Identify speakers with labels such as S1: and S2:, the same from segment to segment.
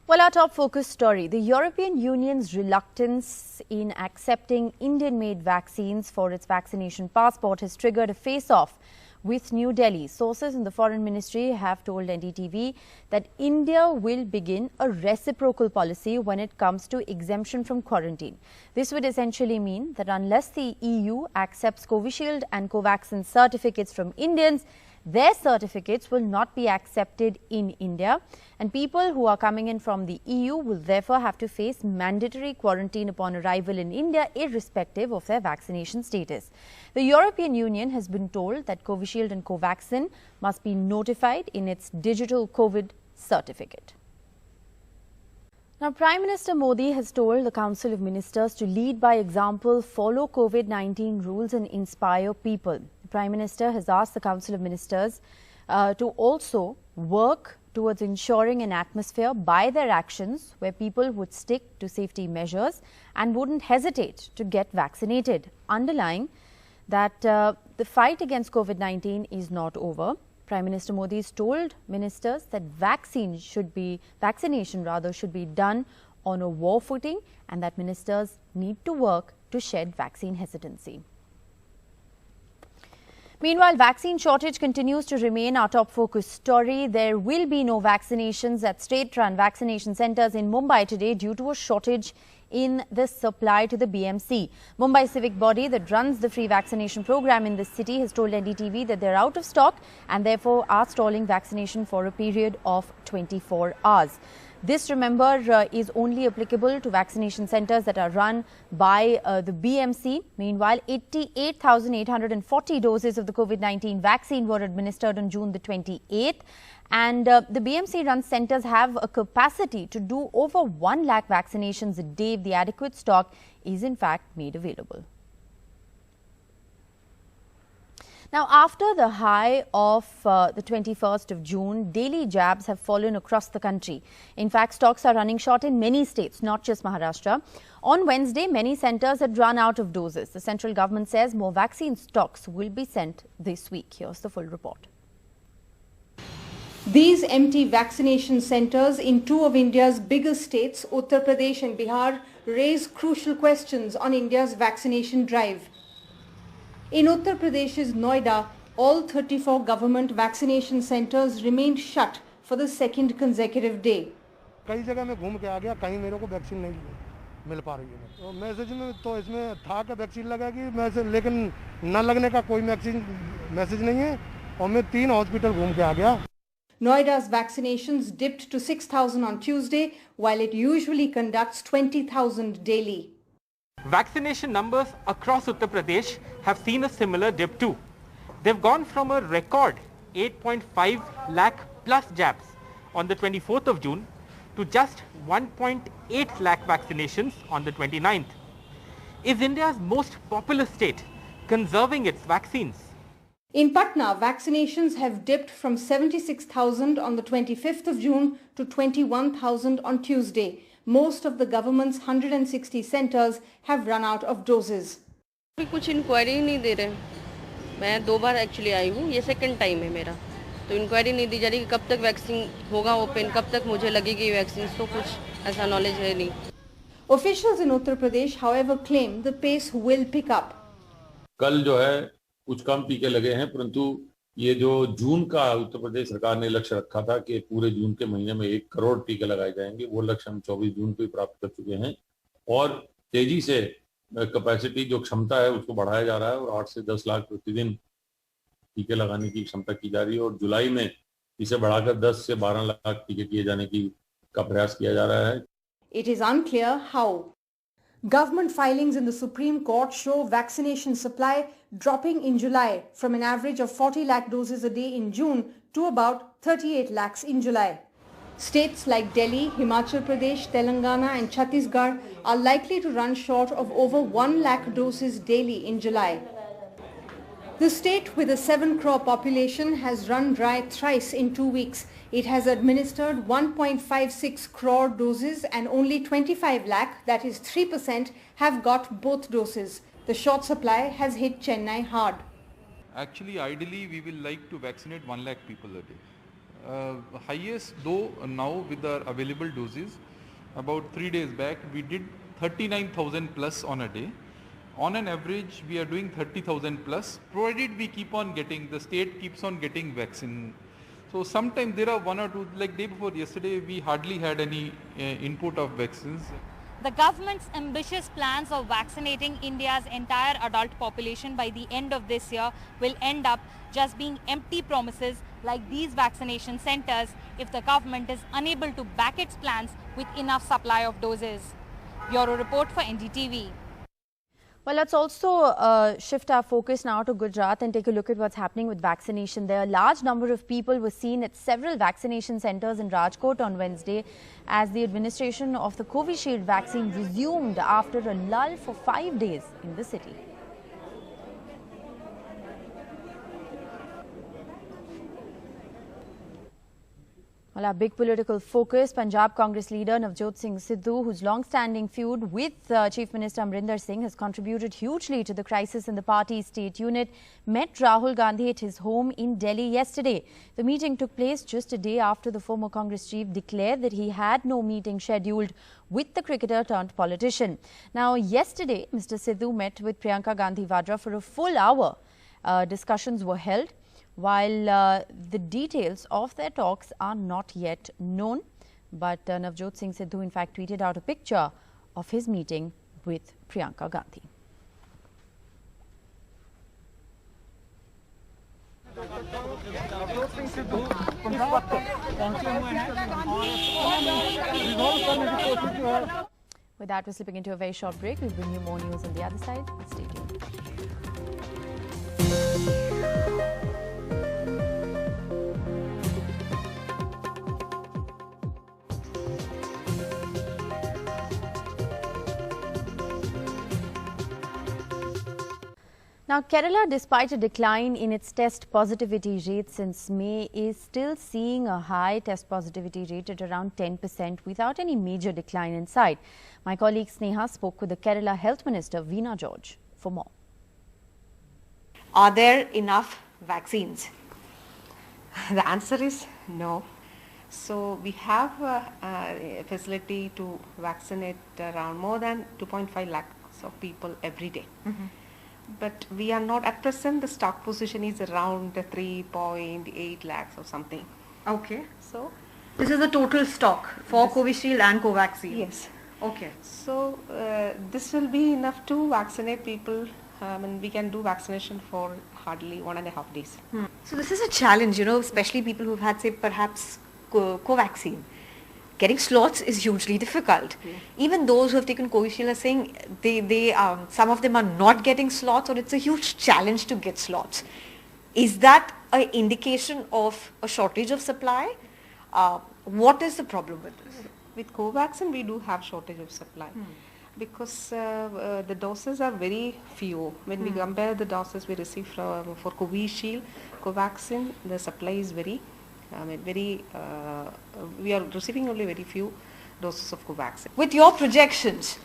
S1: Well, our top focus story, the European Union's reluctance in accepting Indian-made vaccines for its vaccination passport has triggered a face-off with New Delhi. Sources in the Foreign Ministry have told NDTV that India will begin a reciprocal policy when it comes to exemption from quarantine. This would essentially mean that unless the EU accepts Covishield and Covaxin certificates from Indians, their certificates will not be accepted in India, and people who are coming in from the EU will therefore have to face mandatory quarantine upon arrival in India, irrespective of their vaccination status. The European Union has been told that Covishield and Covaxin must be notified in its digital COVID certificate. Now, Prime Minister Modi has told the Council of Ministers to lead by example, follow COVID-19 rules and inspire people. The Prime Minister has asked the Council of Ministers to also work towards ensuring an atmosphere by their actions where people would stick to safety measures and wouldn't hesitate to get vaccinated, underlying that the fight against COVID-19 is not over. Prime Minister Modi has told ministers that vaccination should be done on a war footing and that ministers need to work to shed vaccine hesitancy. Meanwhile, vaccine shortage continues to remain our top focus story. There will be no vaccinations at state-run vaccination centres in Mumbai today due to a shortage in the supply to the BMC. Mumbai civic body that runs the free vaccination program in this city has told NDTV that they're out of stock and therefore are stalling vaccination for a period of 24 hours. This, remember, is only applicable to vaccination centres that are run by the BMC. Meanwhile, 88,840 doses of the COVID-19 vaccine were administered on June the 28th. And the BMC-run centres have a capacity to do over 1 lakh vaccinations a day if the adequate stock is in fact made available. Now, after the high of the 21st of June, daily jabs have fallen across the country. In fact, stocks are running short in many states, not just Maharashtra. On Wednesday, many centres had run out of doses. The central government says more vaccine stocks will be sent this week. Here's the full report.
S2: These empty vaccination centres in two of India's biggest states, Uttar Pradesh and Bihar, raise crucial questions on India's vaccination drive. In Uttar Pradesh's Noida, all 34 government vaccination centres remained shut for the second consecutive day.
S3: कई जगह मैं घूम के आ गया, कहीं मेरे को vaccine नहीं मिल पा रही है। तो मैसेज में तो इसमें था कि वैक्सीन लगेगी, लेकिन न लगने का कोई मैसेज नहीं है और मैं 3 हॉस्पिटल घूम के आ गया।
S2: Noida's vaccinations dipped to 6,000 on Tuesday, while it usually conducts 20,000 daily.
S4: Vaccination numbers across Uttar Pradesh have seen a similar dip too. They've gone from a record 8.5 lakh plus jabs on the 24th of June to just 1.8 lakh vaccinations on the 29th. Is India's most populous state conserving its vaccines?
S2: In Patna, vaccinations have dipped from 76,000 on the 25th of June to 21,000 on Tuesday. Most of the government's 160 centres have run out of doses.
S5: अभी कुछ inquiry नहीं दे रहे। मैं 2 बार actually I हूँ, ये second time है मेरा, तो इंक्वायरी नहीं दी जा रही कि कब तक वैक्सीन होगा ओपन, कब तक मुझे लगेगी वैक्सीन, तो कुछ ऐसा नॉलेज है नहीं।
S2: Officials in Uttar Pradesh, however, claim the pace will pick up.
S6: कल जो है कुछ कम टीके लगे हैं, परंतु ये जो जून का उत्तर प्रदेश सरकार ने लक्ष्य रखा था कि पूरे जून के महीने में 1 करोड़ टीके लगाए जाएंगे, वो लक्ष्य हम 24 जून को ही प्राप्त कर चुके हैं और तेजी से कैपेसिटी जो क्षमता है उसको बढ़ाया जा रहा है और 8 से 10 लाख प्रतिदिन टीके लगाने की क्षमता की जा रही है और जुलाई में इसे बढ़ाकर 10 से 12 लाख टीके किए जाने का प्रयास किया जा रहा है।
S2: It is unclear how. Government filings in the Supreme Court show vaccination supply dropping in July from an average of 40 lakh doses a day in June to about 38 lakhs in July. States like Delhi, Himachal Pradesh, Telangana and Chhattisgarh are likely to run short of over 1 lakh doses daily in July. The state with a 7 crore population has run dry thrice in 2 weeks. It has administered 1.56 crore doses and only 25 lakh, that is 3%, have got both doses. The short supply has hit Chennai hard.
S7: Actually, ideally, we will like to vaccinate 1 lakh people a day. Highest though now with the available doses, about 3 days back we did 39,000 plus on a day. On an average we are doing 30,000 plus, provided we keep on getting, the state keeps on getting vaccine. So sometimes there are one or two, like day before yesterday we hardly had any input of vaccines.
S8: The government's ambitious plans of vaccinating India's entire adult population by the end of this year will end up just being empty promises like these vaccination centers if the government is unable to back its plans with enough supply of doses. Bureau report for NDTV.
S1: Well, let's also shift our focus now to Gujarat and take a look at what's happening with vaccination there. A large number of people were seen at several vaccination centres in Rajkot on Wednesday as the administration of the Covishield vaccine resumed after a lull for 5 days in the city. Well, our big political focus, Punjab Congress leader Navjot Singh Sidhu, whose long-standing feud with Chief Minister Amrinder Singh has contributed hugely to the crisis in the party's state unit, met Rahul Gandhi at his home in Delhi yesterday. The meeting took place just a day after the former Congress chief declared that he had no meeting scheduled with the cricketer turned politician. Now, yesterday, Mr. Sidhu met with Priyanka Gandhi Vadra for a full hour. Discussions were held. While the details of their talks are not yet known, but Navjot Singh Sidhu in fact tweeted out a picture of his meeting with Priyanka Gandhi. With that, we're slipping into a very short break. We'll bring you more news on the other side. Stay tuned. Now, Kerala, despite a decline in its test positivity rate since May, is still seeing a high test positivity rate at around 10% without any major decline in sight. My colleague Sneha spoke with the Kerala Health Minister, Veena George, for more.
S9: Are there enough vaccines? The answer is no. So we have a facility to vaccinate around more than 2.5 lakhs of people every day. But we are not, at present the stock position is around 3.8 lakhs or something.
S2: Okay.
S9: So
S2: This is the total stock for Covishield and Covaxin.
S9: yes.
S2: Okay.
S9: So this will be enough to vaccinate people, and we can do vaccination for hardly 1.5 days.
S2: So this is a challenge, you know, especially people who've had, say, perhaps Covaxin. Getting slots is hugely difficult. Even those who have taken Covishield are saying some of them are not getting slots, or it's a huge challenge to get slots. Is that an indication of a shortage of supply? What is the problem with this?
S9: With Covaxin, we do have shortage of supply because the doses are very few. When we compare the doses we receive for Covishield, Covaxin, the supply is very, we are receiving only very few doses of Covaxin.
S2: With your projections,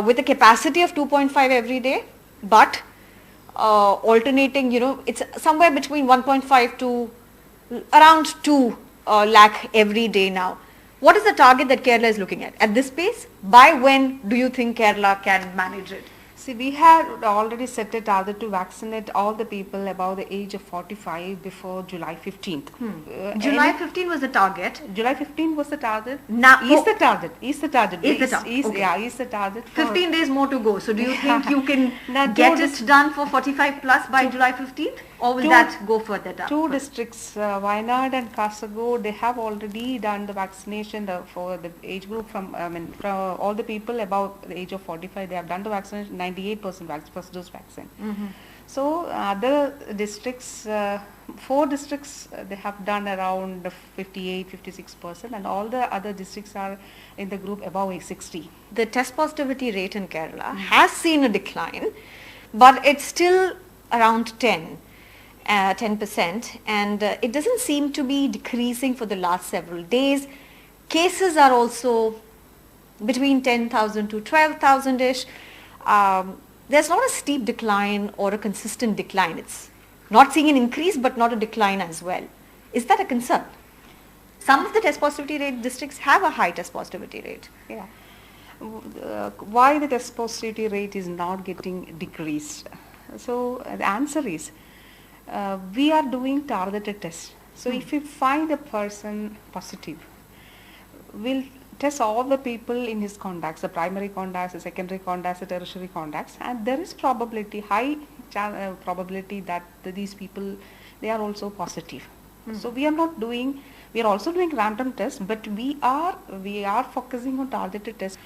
S2: with a capacity of 2.5 every day, but alternating, you know, it's somewhere between 1.5 to around 2 lakh every day now. What is the target that Kerala is looking at this pace? By when do you think Kerala can manage it?
S9: See, we had already set a target to vaccinate all the people above the age of 45 before July 15th.
S2: July 15 was the target.
S9: July 15 was the target.
S2: Now,
S9: Is the target. Is the target.
S2: Is the target. Okay.
S9: Yeah, is the target. For
S2: 15 days more to go. So do you think you can
S9: Now,
S2: get it done for 45 plus by July 15th? Or will that go further down?
S9: Two districts, Wayanad and Kasaragod, they have already done the vaccination for the age group from all the people above the age of 45. They have done the vaccination, 98% first dose vaccine. So other districts, 4 districts, they have done around 58-56%, and all the other districts are in the group above age 60.
S2: The test positivity rate in Kerala has seen a decline, but it's still around 10%, and it doesn't seem to be decreasing for the last several days. Cases are also between 10,000 to 12,000-ish. There's not a steep decline or a consistent decline. It's not seeing an increase but not a decline as well. Is that a concern?
S10: Some of the test positivity rate districts have a high test positivity rate.
S9: Yeah. Why the test positivity rate is not getting decreased? So the answer is we are doing targeted tests. So if we find a person positive, we'll test all the people in his contacts, the primary contacts, the secondary contacts, the tertiary contacts, and there is high probability that these people, they are also positive. So we are also doing random tests, but we are focusing on targeted tests.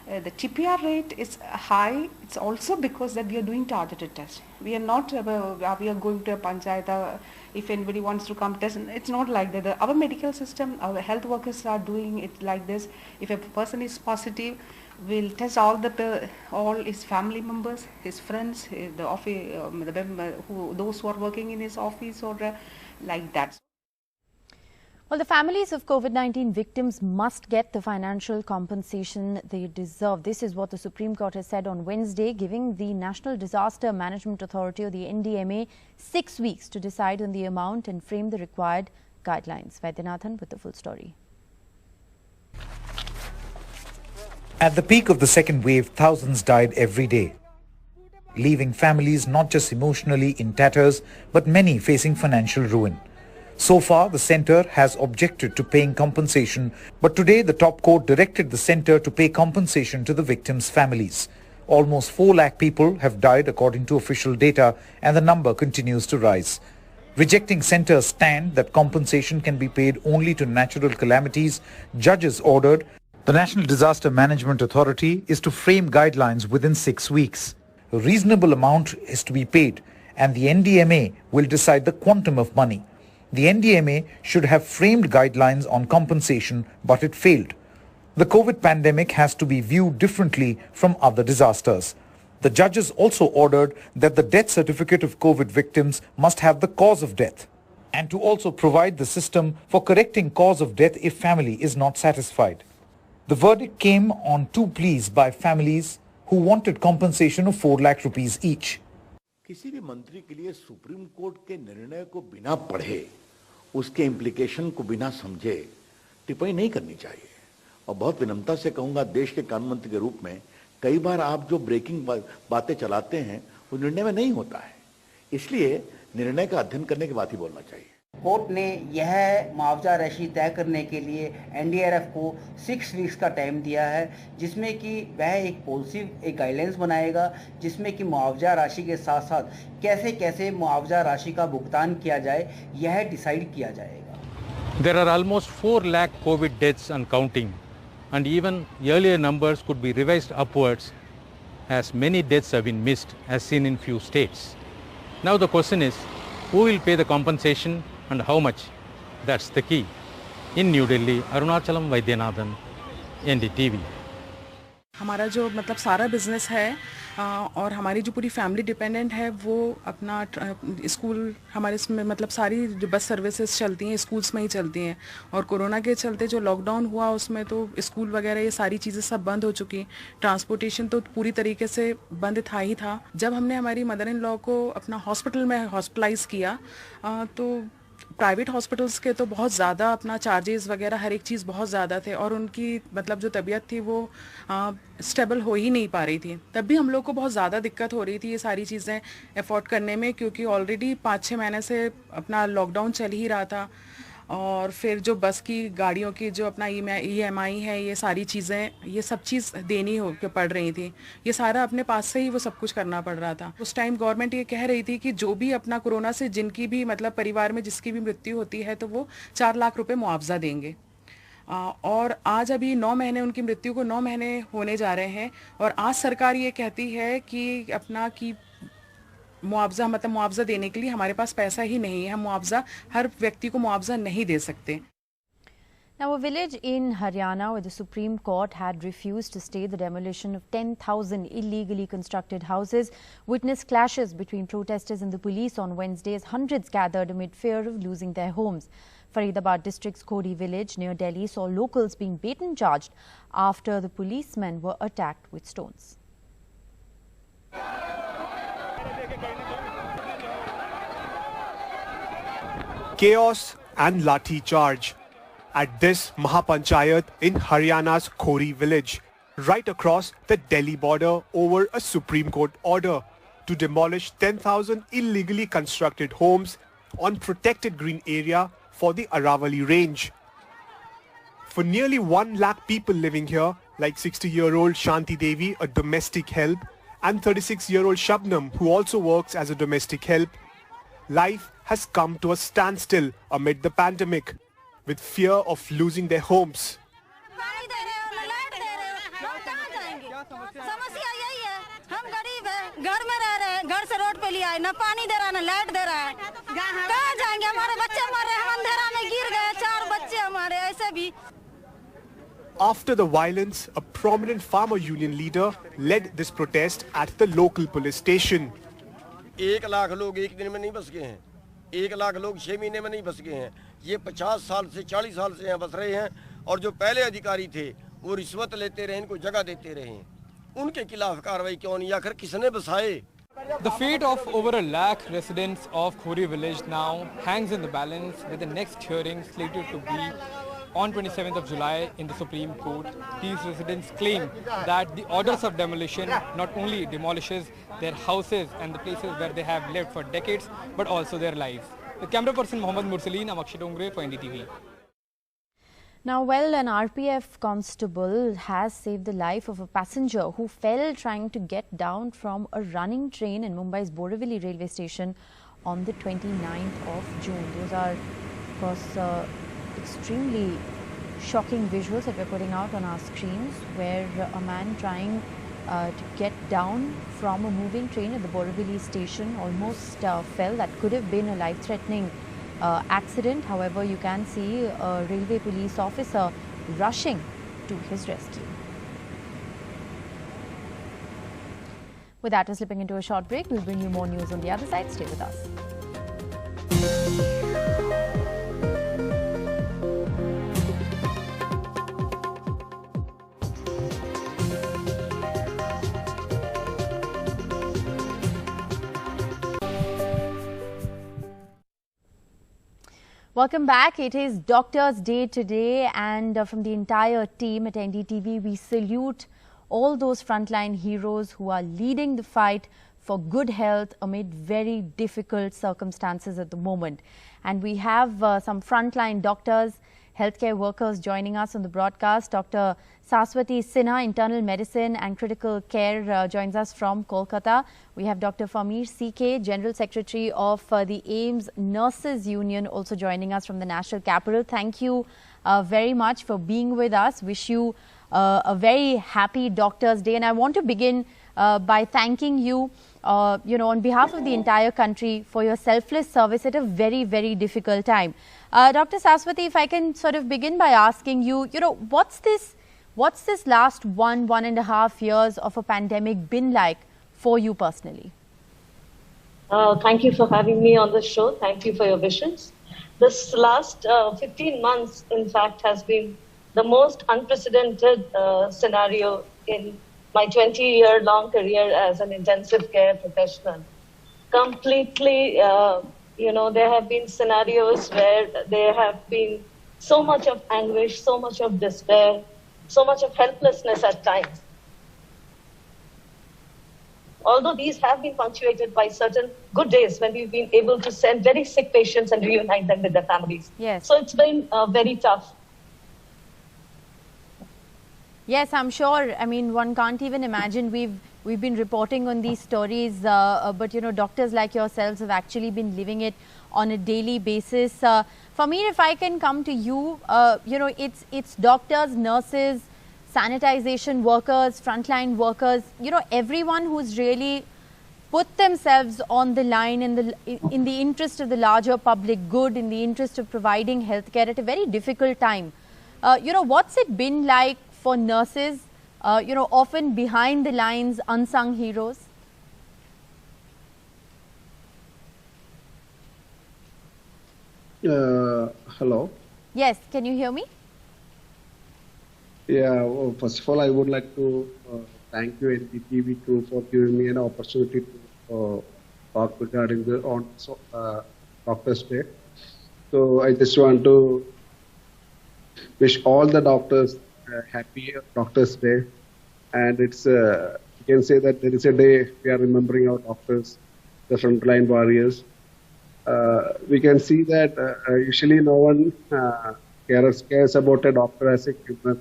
S9: The TPR rate is high. It's also because that we are doing targeted tests. We are not we are going to a panchayat if anybody wants to come test. It's not like that. Our medical system, our health workers are doing it like this. If a person is positive, we'll test all his family members, his friends, the office, those who are working in his office or like that.
S1: Well, the families of COVID-19 victims must get the financial compensation they deserve. This is what the Supreme Court has said on Wednesday, giving the National Disaster Management Authority, or the NDMA, 6 weeks to decide on the amount and frame the required guidelines. Vaidyanathan with the full story.
S11: At the peak of the second wave, thousands died every day, leaving families not just emotionally in tatters, but many facing financial ruin. So far, the centre has objected to paying compensation, but today the top court directed the centre to pay compensation to the victims' families. Almost 4 lakh people have died according to official data, and the number continues to rise. Rejecting centre's stand that compensation can be paid only to natural calamities, judges ordered the National Disaster Management Authority is to frame guidelines within 6 weeks. A reasonable amount is to be paid, and the NDMA will decide the quantum of money. The NDMA should have framed guidelines on compensation, but it failed. The COVID pandemic has to be viewed differently from other disasters. The judges also ordered that the death certificate of COVID victims must have the cause of death, and to also provide the system for correcting cause of death if family is not satisfied. The verdict came on 2 pleas by families who wanted compensation of 4 lakh rupees each.
S12: किसी भी मंत्री के लिए supreme court के निर्णय को बिना पढ़े, उसके इम्प्लीकेशन को बिना समझे टिप्पणी नहीं करनी चाहिए। और बहुत विनम्रता से कहूंगा, देश के कानून मंत्री के रूप में कई बार आप जो ब्रेकिंग बातें चलाते हैं वो निर्णय में नहीं होता है, इसलिए निर्णय का अध्ययन करने के बाद ही बोलना चाहिए।
S13: कोर्ट ने यह मुआवजा राशि तय करने के लिए एनडीआरएफ को 6 वीक्स का टाइम दिया है, जिसमें कि वह एक पॉलिसी, एक गाइडलाइंस बनाएगा, जिसमें कि मुआवजा राशि के साथ साथ कैसे कैसे मुआवजा राशि का भुगतान किया जाए, यह डिसाइड किया जाएगा।
S4: There are almost 4 lakh COVID deaths and counting, and even earlier numbers could be revised upwards as many deaths have been missed, as seen in few states. Now the question is, who will pay the compensation and how much? That's the key. In New Delhi, Arunachalam Vaidyanathan, NDTV.
S14: हमारा जो मतलब सारा business है और हमारी जो पूरी family dependent है, वो अपना स्कूल, हमारे इसमें मतलब सारी जो बस सर्विसेज चलती हैं स्कूल्स में ही चलती हैं, और कोरोना के चलते जो लॉकडाउन हुआ उसमें तो स्कूल वगैरह ये सारी चीज़ें सब बंद हो चुकी। ट्रांसपोर्टेशन तो पूरी तरीके से बंद था ही था। जब हमने हमारी मदर इन लॉ को अपना हॉस्पिटल में हॉस्पिटलाइज़ किया तो प्राइवेट हॉस्पिटल्स के तो बहुत ज़्यादा अपना चार्जेस वगैरह हर एक चीज़ बहुत ज़्यादा थे, और उनकी मतलब जो तबीयत थी वो स्टेबल हो ही नहीं पा रही थी। तब भी हम लोग को बहुत ज़्यादा दिक्कत हो रही थी ये सारी चीज़ें अफोर्ड करने में, क्योंकि ऑलरेडी 5-6 महीने से अपना लॉकडाउन चल ही रहा था, और फिर जो बस की गाड़ियों की जो अपना EMI है, ये सारी चीज़ें, ये सब चीज़ देनी हो के पड़ रही थी। ये सारा अपने पास से ही वो सब कुछ करना पड़ रहा था। उस टाइम गवर्नमेंट ये कह रही थी कि जो भी अपना कोरोना से जिनकी भी मतलब परिवार में जिसकी भी मृत्यु होती है तो वो 4 लाख रुपए मुआवजा देंगे। और आज अभी 9 महीने उनकी मृत्यु को 9 महीने होने जा रहे हैं, और आज सरकार ये कहती है कि अपना कि मुआवजा मतलब मुआवजा देने के लिए हमारे पास पैसा ही नहीं है, हम मुआवजा हर व्यक्ति को मुआवजा नहीं दे सकते।
S1: Now, a village in Haryana where the Supreme Court had refused to stay the demolition of 10,000 illegally constructed houses witnessed clashes between protesters and the police on Wednesday as hundreds gathered amid fear of losing their homes. Faridabad district's Khodi village near Delhi saw locals being beaten charged after the policemen were attacked with stones.
S15: Chaos and lathi charge. at this Mahapanchayat in Haryana's Khori village, right across the Delhi border over a Supreme Court order to demolish 10,000 illegally constructed homes on protected green area for the Aravali range. For nearly 1 lakh people living here, like 60-year-old Shanti Devi, a domestic help, and 36-year-old Shabnam, who also works as a domestic help, life has come to a standstill amid the pandemic, with fear of losing their homes. After the violence, a prominent farmer union leader led this protest at the local police station.
S16: 1 lakh लोग एक दिन में नहीं बस गए हैं, 1 लाख लोग 6 महीने में नहीं बस गए हैं। ये 50 साल से 40 साल से यहाँ बस रहे हैं और जो पहले अधिकारी थे वो रिश्वत लेते रहे, इनको जगह देते रहे। उनके खिलाफ कार्रवाई क्यों नहीं, आखिर किसने बसाए?
S17: The fate of over 1 lakh residents of Khori village now hangs in the balance, with the next hearing slated to be on 27th of July in the Supreme Court. These residents claim that the orders of demolition not only demolishes their houses and the places where they have lived for decades, but also their lives. The camera person Mohammad Mursaleen, Amakshi Dongre for NDTV.
S1: Now, well, an RPF constable has saved the life of a passenger who fell trying to get down from a running train in Mumbai's Borivali railway station on the 29th of June. Those are, of course, extremely shocking visuals that we're putting out on our screens, where a man trying to get down from a moving train at the Borivali station almost fell. That could have been a life-threatening accident. However, you can see a railway police officer rushing to his rescue. With that, we're slipping into a short break. We'll bring you more news on the other side. Stay with us. Welcome back. It is Doctors' Day today, and from the entire team at NDTV, we salute all those frontline heroes who are leading the fight for good health amid very difficult circumstances at the moment. And we have some frontline doctors, healthcare workers joining us on the broadcast. Dr. Saswati Sinha, Internal Medicine and Critical Care, joins us from Kolkata. We have Dr. Famir CK, General Secretary of the AIMS Nurses Union, also joining us from the National Capital. Thank you very much for being with us. Wish you a very happy Doctors' Day. And I want to begin by thanking you, on behalf of the entire country, for your selfless service at a very, very difficult time. Dr. Saswati, if I can sort of begin by asking you, what's this last 1.5 years of a pandemic been like for you personally?
S18: Thank you for having me on the show. Thank you for your wishes. This last 15 months, in fact, has been the most unprecedented scenario in my 20-year-long career as an intensive care professional. Completely, there have been scenarios where there have been so much of anguish, so much of despair, so much of helplessness at times. Although these have been punctuated by certain good days when we've been able to send very sick patients and reunite them with their families.
S1: Yes.
S18: So it's been very tough.
S1: Yes, I'm sure. I mean, one can't even imagine. We've been reporting on these stories, but doctors like yourselves have actually been living it on a daily basis. Famir, if I can come to you, it's doctors, nurses, sanitization workers, frontline workers, everyone who's really put themselves on the line in the interest of the larger public good, in the interest of providing healthcare at a very difficult time. What's it been like for nurses, often behind the lines, unsung heroes?
S19: Hello.
S1: Yes, can you hear me?
S19: Yeah, well, first of all, I would like to thank you, NDTV, crew, for giving me an opportunity to talk regarding the Doctors' Day. So I just want to wish all the doctors happy Doctors' Day. And it's you can say that there is a day we are remembering our doctors, the frontline warriors. We can see that usually no one cares about a doctor as a human.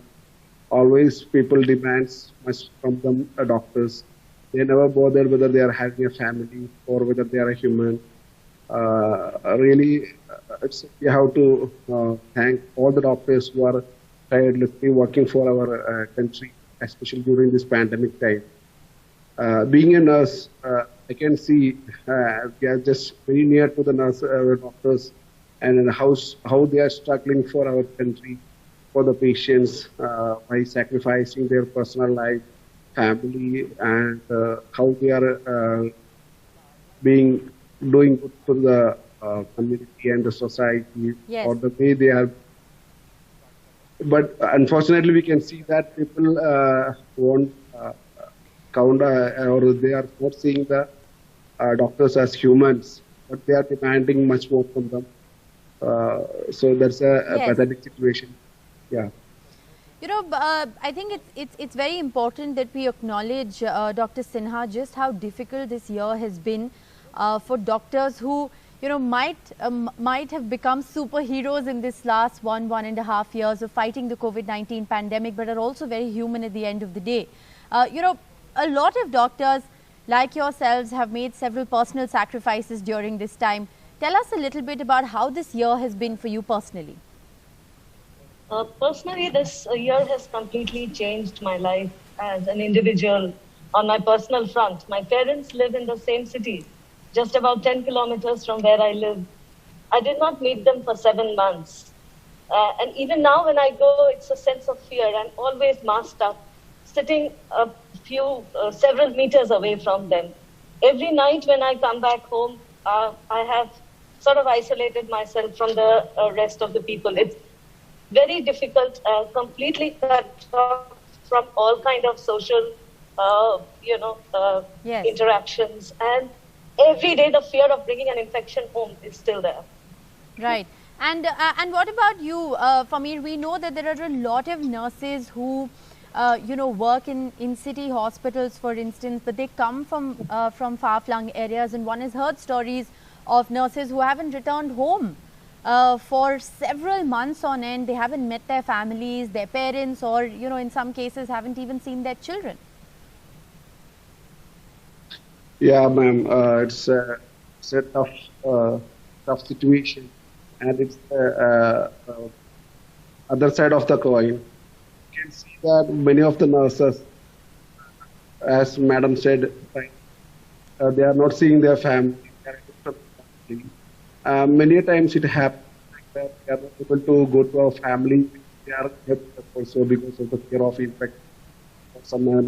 S19: Always people demands much from them, doctors. They never bother whether they are having a family or whether they are a human. Really, we have to thank all the doctors who are tirelessly working for our country, especially during this pandemic time. Being a nurse, I can see we are just very near to the doctors and how they are struggling for our country, for the patients, by sacrificing their personal life, family, and how they are doing good to the community and the society,
S1: Yes.
S19: or the way they are. But unfortunately, we can see that people won't count or they are not seeing the doctors as humans, but they are demanding much more from them. So that's a
S1: Yes.
S19: pathetic situation. Yeah.
S1: You know, I think it's very important that we acknowledge, Dr. Sinha, just how difficult this year has been for doctors who, you know, might have become superheroes in this last 1.5 years of fighting the COVID-19 pandemic, but are also very human at the end of the day. You know, a lot of doctors like yourselves have made several personal sacrifices during this time. Tell us a little bit about how this year has been for you personally.
S18: Personally, this year has completely changed my life as an individual on my personal front. My parents live in the same city, just about 10 kilometers from where I live. I did not meet them for 7 months. And even now when I go, it's a sense of fear. I'm always masked up, sitting several meters away from them. Every night when I come back home, I have sort of isolated myself from the rest of the people. It's very difficult, completely cut off from all kind of social,
S1: Yes.
S18: interactions. And every day the fear of bringing an infection home is still there.
S1: Right. And what about you, Famir? We know that there are a lot of nurses who, work in city hospitals, for instance, but they come from far-flung areas, and one has heard stories of nurses who haven't returned home for several months on end. They haven't met their families, their parents, or, you know, in some cases haven't even seen their children.
S19: Yeah, ma'am. It's a tough situation, and it's the other side of the coin. You can see that many of the nurses, as Madam said, they are not seeing their family. Many times it happens that they are not able to go to our family. They are also because of the fear of infection,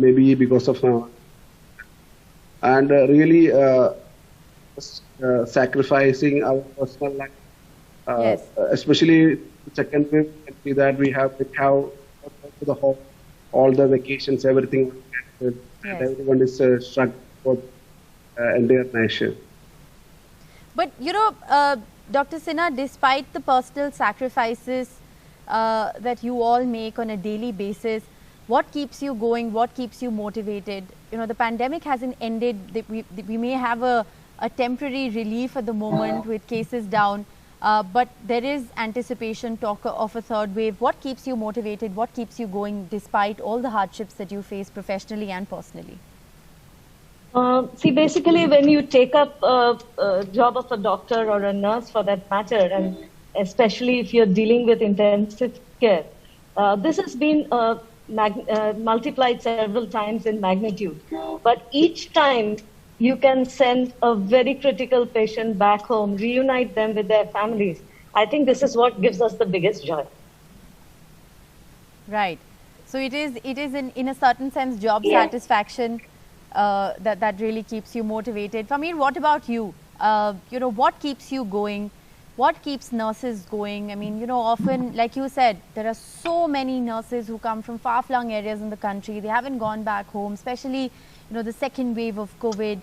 S19: maybe because of and really sacrificing our personal life.
S1: Yes.
S19: Especially the second wave, we can see that we have to the whole, all the vacations, everything, and everyone is struggling for entire nation.
S1: But, you know, Dr. Sinha, despite the personal sacrifices that you all make on a daily basis, what keeps you going? What keeps you motivated? You know, the pandemic hasn't ended. We may have a temporary relief at the moment with cases down, but there is anticipation, talk of a third wave. What keeps you motivated? What keeps you going despite all the hardships that you face professionally and personally?
S18: See, basically, when you take up a job of a doctor or a nurse for that matter, and especially if you're dealing with intensive care, this has been multiplied several times in magnitude. But each time you can send a very critical patient back home, reunite them with their families. I think this is what gives us the biggest joy.
S1: Right. So it is in a certain sense job satisfaction that really keeps you motivated. Famir, what about you? You know, what keeps you going? What keeps nurses going? I mean, you know, often, like you said, there are so many nurses who come from far-flung areas in the country. They haven't gone back home, especially, you know, the second wave of COVID.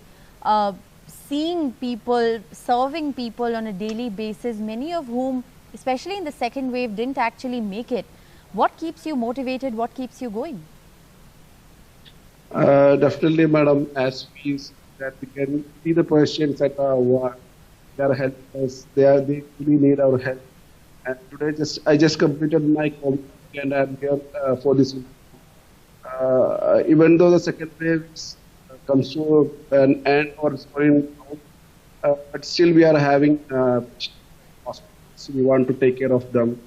S1: Seeing people, serving people on a daily basis, many of whom, especially in the second wave, didn't actually make it. What keeps you motivated? What keeps you going?
S19: Definitely, madam, as we see that we can see the patients at our ward. They are helping us. They really need our help. And today, I just completed my course and I'm here for this. Even though the second wave comes to an end or is going out, but still we are having hospitals. We want to take care of them.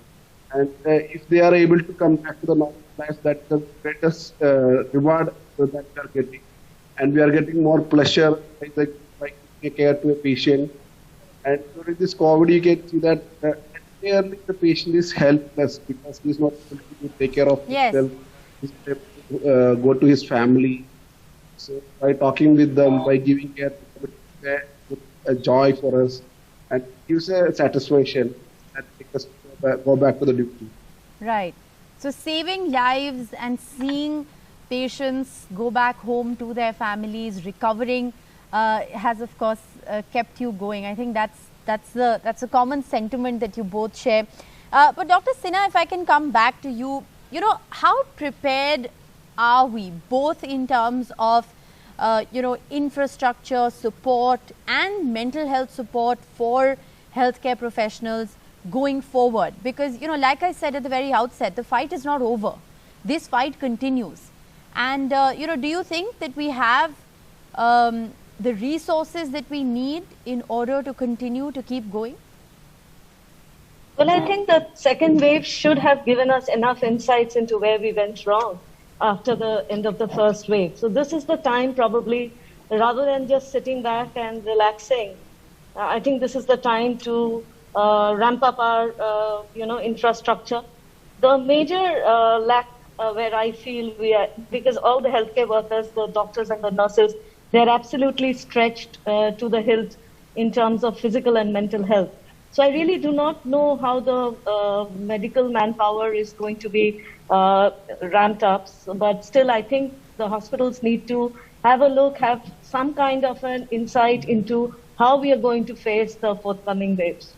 S19: And if they are able to come back to the normal life, that's the greatest reward that we are getting. And we are getting more pleasure by taking care to a patient. And during this COVID, you can see that clearly the patient is helpless because he is not able to take care of himself. He is able to go to his family. So by talking with them, by giving care, a joy for us, and gives a satisfaction and make us go back to the duty.
S1: Right. So saving lives and seeing patients go back home to their families, recovering, has of course kept you going. I think that's a common sentiment that you both share. But Dr. Sinha, if I can come back to you, how prepared are we, both in terms of infrastructure support and mental health support for healthcare professionals going forward? Because, like I said at the very outset, the fight is not over. This fight continues. And, do you think that we have the resources that we need in order to continue to keep going?
S18: Well, I think the second wave should have given us enough insights into where we went wrong after the end of the first wave. So this is the time, probably, rather than just sitting back and relaxing, I think this is the time to ramp up our, infrastructure. The major lack where I feel we are, because all the healthcare workers, the doctors and the nurses, they're absolutely stretched to the hilt in terms of physical and mental health. So I really do not know how the medical manpower is going to be ramped up. But still, I think the hospitals need to have a look, have some kind of an insight into how we are going to face the forthcoming waves.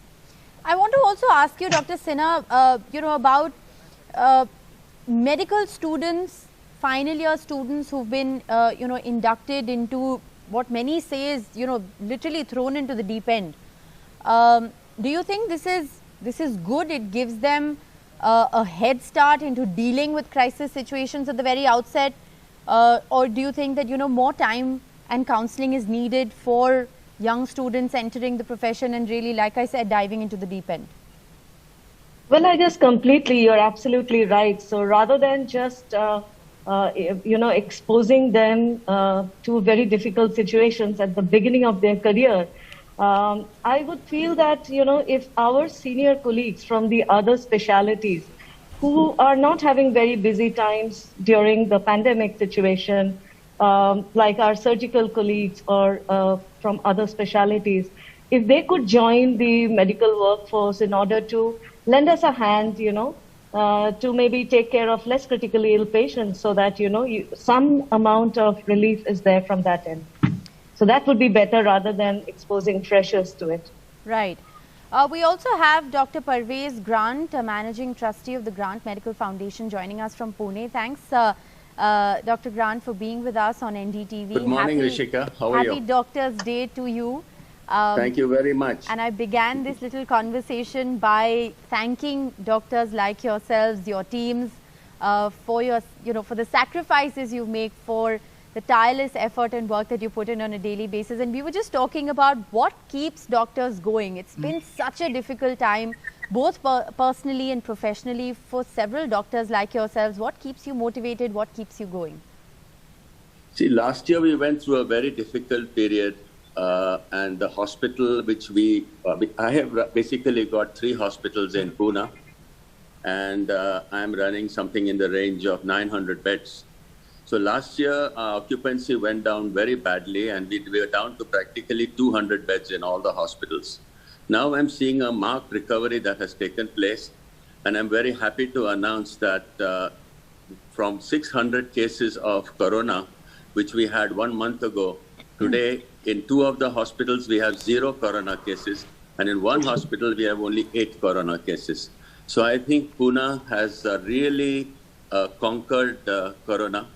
S1: I want to also ask you, Dr. Sinha, about medical students, final year students who've been, inducted into what many say is, literally thrown into the deep end. Do you think this is good? It gives them a head start into dealing with crisis situations at the very outset, or do you think that more time and counselling is needed for young students entering the profession and really, like I said, diving into the deep end?
S18: Well, I guess completely, you're absolutely right. So rather than just exposing them to very difficult situations at the beginning of their career, I would feel that, if our senior colleagues from the other specialities who are not having very busy times during the pandemic situation, like our surgical colleagues or from other specialities, if they could join the medical workforce in order to lend us a hand, to maybe take care of less critically ill patients so that, some amount of relief is there from that end. So that would be better rather than exposing freshers to it.
S1: Right. We also have Dr. Parvez Grant, Managing Trustee of the Grant Medical Foundation, joining us from Pune. Thanks, Dr. Grant, for being with us on NDTV.
S20: Good morning, Rishika. How are you?
S1: Happy Doctor's Day to you.
S20: Thank you very much.
S1: And I began this little conversation by thanking doctors like yourselves, your teams, for your, for the sacrifices you make, for the tireless effort and work that you put in on a daily basis. And we were just talking about what keeps doctors going. It's been such a difficult time, both personally and professionally, for several doctors like yourselves. What keeps you motivated? What keeps you going?
S20: See, last year we went through a very difficult period. And the hospital which I have basically got 3 hospitals in Pune, and I'm running something in the range of 900 beds. So last year, our occupancy went down very badly, and we were down to practically 200 beds in all the hospitals. Now I'm seeing a marked recovery that has taken place, and I'm very happy to announce that from 600 cases of corona, which we had 1 month ago, today, in 2 of the hospitals, we have 0 corona cases, and in 1 hospital, we have only 8 corona cases. So I think Pune has really conquered corona.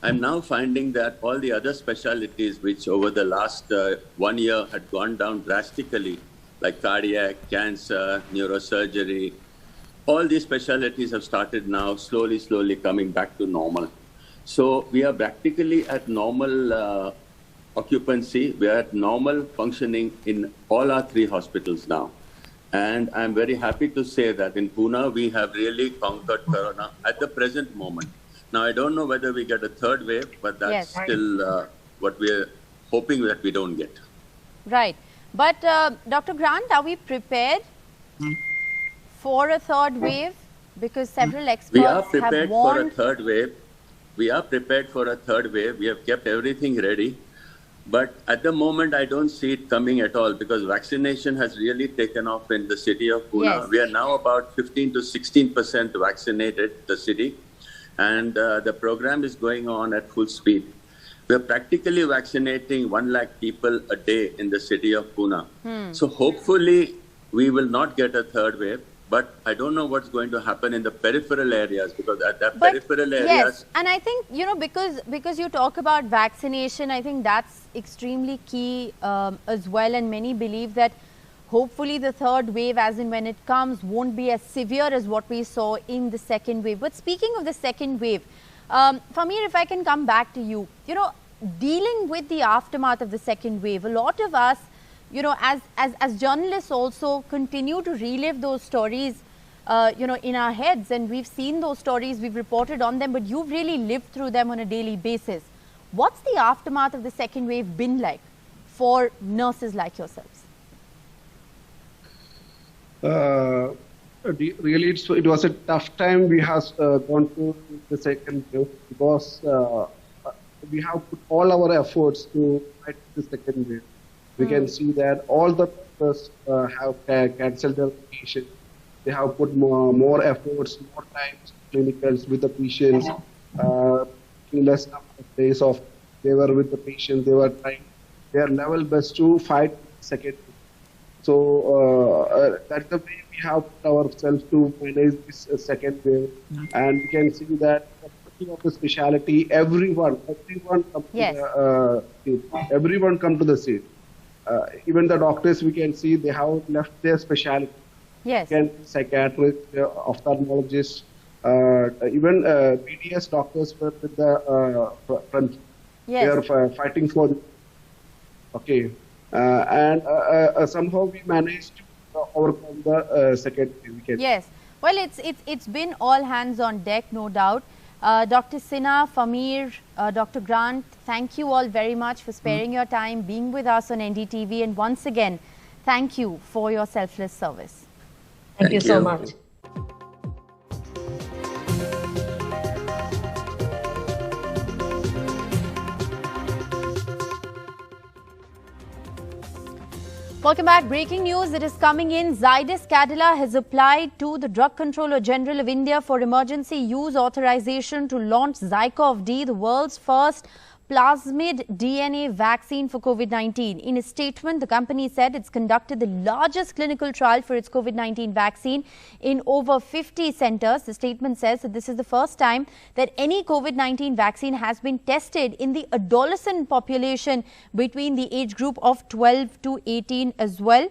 S20: I'm now finding that all the other specialties which over the last 1 year had gone down drastically, like cardiac, cancer, neurosurgery, all these specialties have started now slowly coming back to normal. So we are practically at normal occupancy. We are at normal functioning in all our 3 hospitals now. And I'm very happy to say that in Pune, we have really conquered corona at the present moment. Now, I don't know whether we get a 3rd wave, but that's still what we're hoping that we don't get.
S1: Right. But Dr. Grant, are we prepared for a 3rd wave? Because several experts
S20: we are prepared
S1: have warned.
S20: For a 3rd wave. We are prepared for a 3rd wave. We have kept everything ready. But at the moment, I don't see it coming at all because vaccination has really taken off in the city of Pune.
S1: Yes.
S20: We are now about 15 to 16% vaccinated, the city. And the program is going on at full speed. We are practically vaccinating 1 lakh people a day in the city of Pune. So hopefully we will not get a 3rd wave, but I don't know what's going to happen in the peripheral areas because at the peripheral areas...
S1: Yes, and I think, you know, because you talk about vaccination, I think that's extremely key as well, and many believe that hopefully the 3rd wave, as in when it comes, won't be as severe as what we saw in the 2nd wave. But speaking of the 2nd wave, Famir, if I can come back to you, you know, dealing with the aftermath of the 2nd wave, a lot of us, you know, as journalists also continue to relive those stories, you know, in our heads, and we've seen those stories, we've reported on them, but you've really lived through them on a daily basis. What's the aftermath of the 2nd wave been like for nurses like yourselves?
S19: Really, it was a tough time we have gone through the 2nd wave because we have put all our efforts to fight the 2nd wave. We can see that all the doctors have cancelled their patients. They have put more efforts, more times, clinicals with the patients, less number of days off. They were with the patient. They were trying their level best to fight the 2nd wave. So that's the way we have put ourselves to manage this 2nd wave, and we can see that of the speciality, everyone come to the scene. Even the doctors, we can see they have left their specialty.
S1: Yes.
S19: Psychiatrists, ophthalmologists, even BDS doctors were with the front.
S1: Yes.
S19: They are fighting for. Okay. And somehow we managed to overcome the 2nd wave.
S1: Yes, well, it's been all hands on deck, no doubt. Dr. Sinha, Famir, Dr. Grant, thank you all very much for sparing your time, being with us on NDTV, and once again, thank you for your selfless service.
S18: Thank you so much.
S1: Welcome back. Breaking news that is coming in. Zydus Cadila has applied to the Drug Controller General of India for emergency use authorization to launch Zycov-D, the world's first Plasmid Dna Vaccine for COVID-19. In a statement, the company said it's conducted the largest clinical trial for its COVID-19 vaccine in over 50 centers. The statement says that this is the first time that any COVID-19 vaccine has been tested in the adolescent population between the age group of 12 to 18 as well.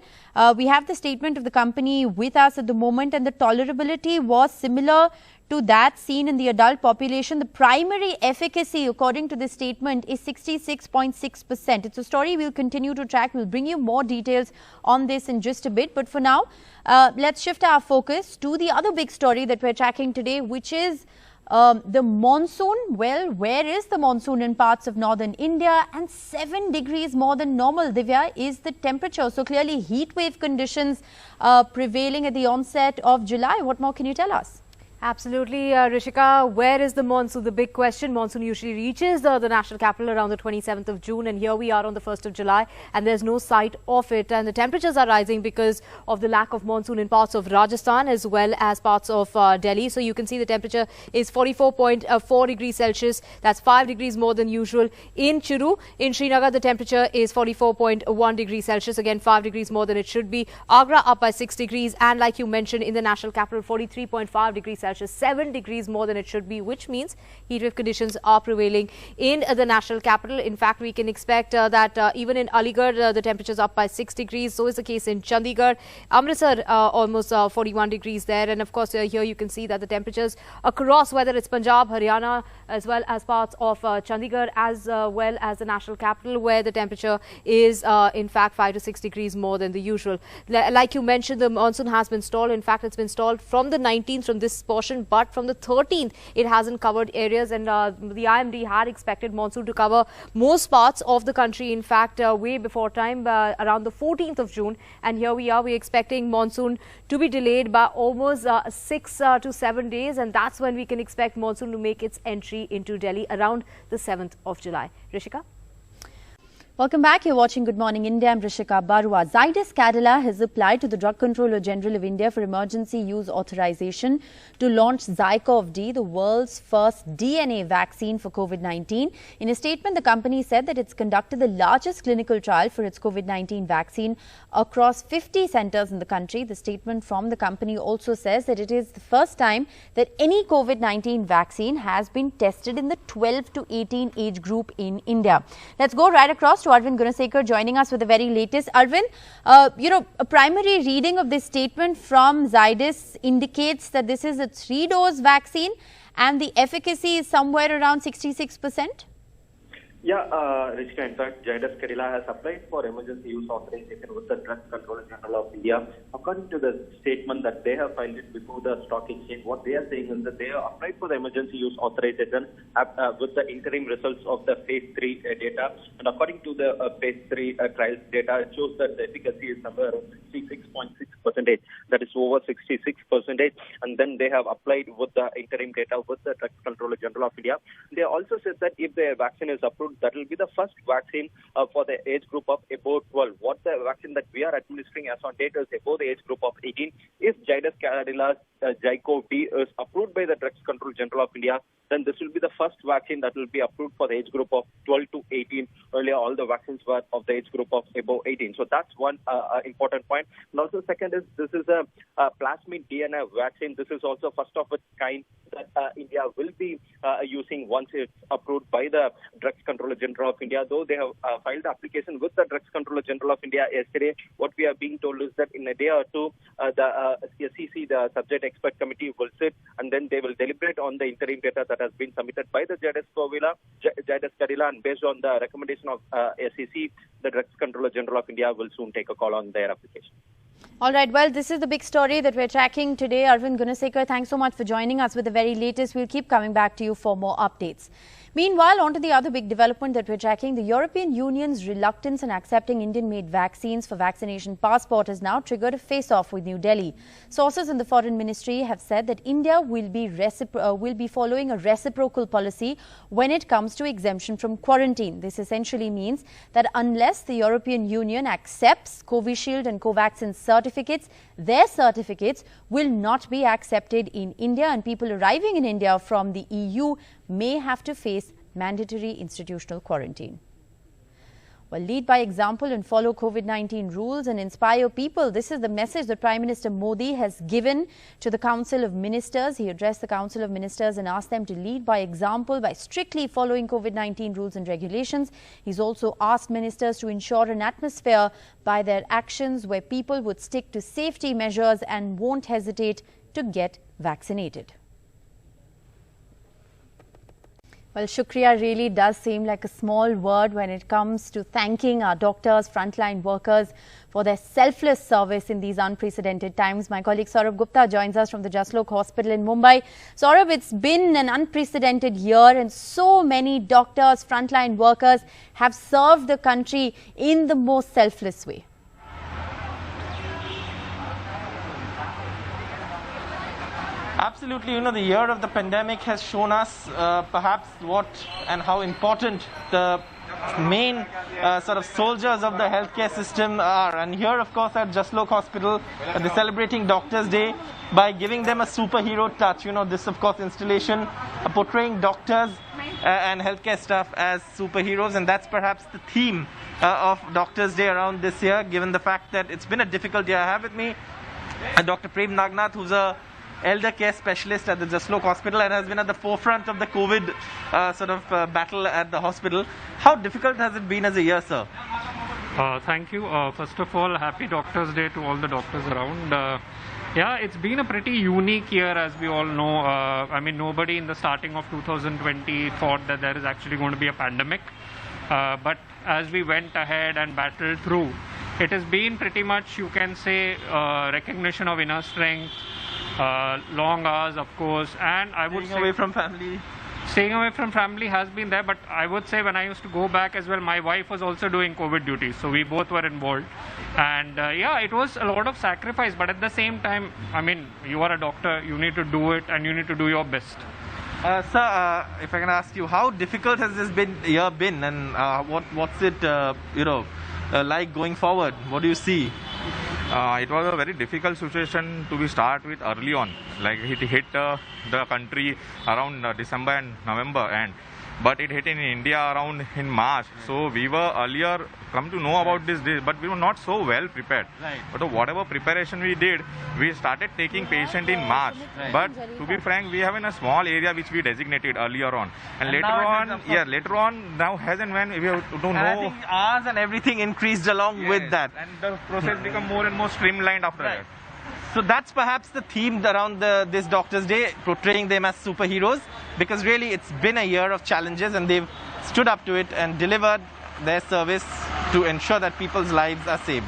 S1: We have the statement of the company with us at the moment, and the tolerability was similar to that seen in the adult population. The primary efficacy, according to this statement, is 66.6%. It's a story we'll continue to track. We'll bring you more details on this in just a bit. But for now, let's shift our focus to the other big story that we're tracking today, which is the monsoon. Well, where is the monsoon in parts of northern India? And 7 degrees more than normal, Divya, is the temperature. So clearly heat wave conditions prevailing at the onset of July. What more can you tell us?
S21: Absolutely, Rishika. Where is the monsoon? The big question. Monsoon usually reaches the national capital around the 27th of June, and here we are on the 1st of July, and there's no sight of it. And the temperatures are rising because of the lack of monsoon in parts of Rajasthan as well as parts of Delhi. So you can see the temperature is 44.4 degrees Celsius. That's 5 degrees more than usual in Churu. In Srinagar, the temperature is 44.1 degrees Celsius. Again, 5 degrees more than it should be. Agra up by 6 degrees, and like you mentioned, in the national capital, 43.5 degrees Celsius. 7 degrees more than it should be, which means heat wave conditions are prevailing in the national capital. In fact, we can expect that even in Aligarh, the temperatures up by 6 degrees. So is the case in Chandigarh. Amritsar, almost 41 degrees there. And of course, here you can see that the temperatures across, whether it's Punjab, Haryana, as well as parts of Chandigarh, as well as the national capital, where the temperature is in fact 5 to 6 degrees more than the usual. Like you mentioned, the monsoon has been stalled. In fact, it's been stalled from the 19th, from this portion, but from the 13th, it hasn't covered areas, and the IMD had expected monsoon to cover most parts of the country, in fact, way before time, around the 14th of June. And here we are, we're expecting monsoon to be delayed by almost 6 to 7 days, and that's when we can expect monsoon to make its entry into Delhi around the 7th of July. Rishika?
S1: Welcome back. You're watching Good Morning India. I'm Rishika Barua. Zydus Cadila has applied to the Drug Controller General of India for emergency use authorization to launch Zycov-D, the world's first DNA vaccine for COVID-19. In a statement, the company said that it's conducted the largest clinical trial for its COVID-19 vaccine across 50 centers in the country. The statement from the company also says that it is the first time that any COVID-19 vaccine has been tested in the 12 to 18 age group in India. Let's go right across to Arvind Gunasekar joining us with the very latest. Arvind, a primary reading of this statement from Zydus indicates that this is a 3-dose vaccine and the efficacy is somewhere around 66%.
S22: Yeah, Rishika, in fact, Zydus Cadila has applied for emergency use authorization with the Drug Controller General of India. According to the statement that they have filed it before the stock exchange, what they are saying is that they have applied for the emergency use authorization with the interim results of the phase 3 data. And according to the phase 3 trials data, it shows that the efficacy is somewhere around 66.6%. That is over 66%. And then they have applied with the interim data with the Drug Controller General of India. They also said that if the vaccine is approved, that will be the first vaccine for the age group of above 12. What the vaccine that we are administering as on date is above the age group of 18. If Zydus Cadila's Zycov-D is approved by the Drugs Control General of India, then this will be the first vaccine that will be approved for the age group of 12 to 18. Earlier, all the vaccines were of the age group of above 18. So that's one important point. And also, second is this is a Plasmid Dna Vaccine. This is also first of its kind that India will be using once it's approved by the Drugs Controller General of India. Though they have filed the application with the Drugs Controller General of India yesterday, what we are being told is that in a day or two, the SEC, the Subject Expert Committee, will sit and then they will deliberate on the interim data that has been submitted by the Zydus Cadila, and based on the recommendation of SEC, the Drugs Controller General of India will soon take a call on their application.
S1: All right, well, this is the big story that we're tracking today. Arvind Gunasekar, thanks so much for joining us with the very latest. We'll keep coming back to you for more updates. Meanwhile, on to the other big development that we're tracking. The European Union's reluctance in accepting Indian-made vaccines for vaccination passport has now triggered a face-off with New Delhi. Sources in the Foreign Ministry have said that India will be following a reciprocal policy when it comes to exemption from quarantine. This essentially means that unless the European Union accepts Covishield and Covaxin certificates, their certificates will not be accepted in India, and people arriving in India from the EU may have to face mandatory institutional quarantine. Well, lead by example and follow COVID-19 rules and inspire people. This is the message that Prime Minister Modi has given to the Council of Ministers. He addressed the Council of Ministers and asked them to lead by example by strictly following COVID-19 rules and regulations. He's also asked ministers to ensure an atmosphere by their actions where people would stick to safety measures and won't hesitate to get vaccinated. Well, Shukriya really does seem like a small word when it comes to thanking our doctors, frontline workers for their selfless service in these unprecedented times. My colleague Saurabh Gupta joins us from the Jaslok Hospital in Mumbai. Saurabh, it's been an unprecedented year and so many doctors, frontline workers have served the country in the most selfless way.
S23: Absolutely.
S3: absolutely. You know, the year of the pandemic has shown us perhaps what and how important the main sort of soldiers of the healthcare system are. And here, of course, at Jaslok Hospital, they're celebrating Doctors' Day by giving them a superhero touch. You know, this, of course, installation portraying doctors and healthcare staff as superheroes, and that's perhaps the theme of Doctors' Day around this year, given the fact that it's been a difficult year. I have with me Dr. Prem Nagnath, who's a elder care specialist at the Jaslok Hospital and has been at the forefront of the COVID battle at the hospital. How difficult has it been as a year, sir?
S5: Thank you. First of all, happy Doctors' Day to all the doctors around. Yeah, it's been a pretty unique year, as we all know. I mean, nobody in the starting of 2020 thought that there is actually going to be a pandemic. But as we went ahead and battled through, it has been pretty much, you can say, recognition of inner strength, long hours, of course, and I would say
S3: staying away from family.
S5: Staying away from family has been there, but I would say when I used to go back as well, my wife was also doing COVID duties, so we both were involved. And yeah, it was a lot of sacrifice, but at the same time, I mean, you are a doctor, you need to do it and you need to do your best.
S3: Sir, if I can ask you, how difficult has this year been, and what's it like going forward? What do you see?
S23: It was a very difficult situation to be start with early on. Like it hit the country around December and November, but it hit in India around in March. So we were earlier come to know about this, but we were not so well prepared.
S3: Right.
S23: But whatever preparation we did, we started taking patient in March.
S3: Right.
S23: But to be frank, we have in a small area which we designated earlier on, and later on, now as and when we have to know.
S3: I think hours and everything increased along with that,
S23: and the process become more and more streamlined after that.
S3: So that's perhaps the theme around this Doctors' Day, portraying them as superheroes, because really it's been a year of challenges and they've stood up to it and delivered their service to ensure that people's lives are saved.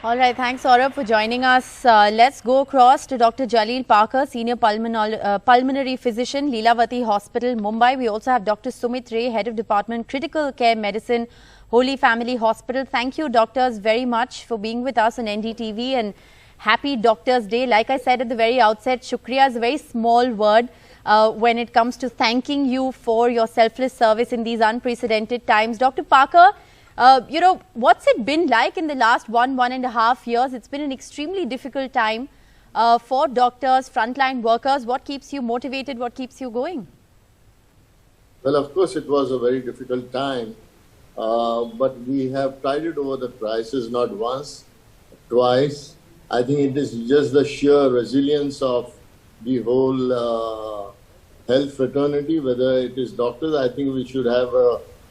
S1: All right, thanks Saurabh for joining us. Let's go across to Dr. Jaleel Parker, Senior Pulmonary Physician, Leelavati Hospital, Mumbai. We also have Dr. Sumit Ray, Head of Department, Critical Care Medicine, Holy Family Hospital. Thank you, doctors, very much for being with us on NDTV, and happy Doctors' Day. Like I said at the very outset, Shukriya is a very small word when it comes to thanking you for your selfless service in these unprecedented times. Dr. Parker, you know, what's it been like in the last 1.5 years? It's been an extremely difficult time for doctors, frontline workers. What keeps you motivated? What keeps you going?
S24: Well, of course, it was a very difficult time. But we have tided over the crisis not once, twice. I think it is just the sheer resilience of the whole health fraternity, whether it is doctors. I think we should have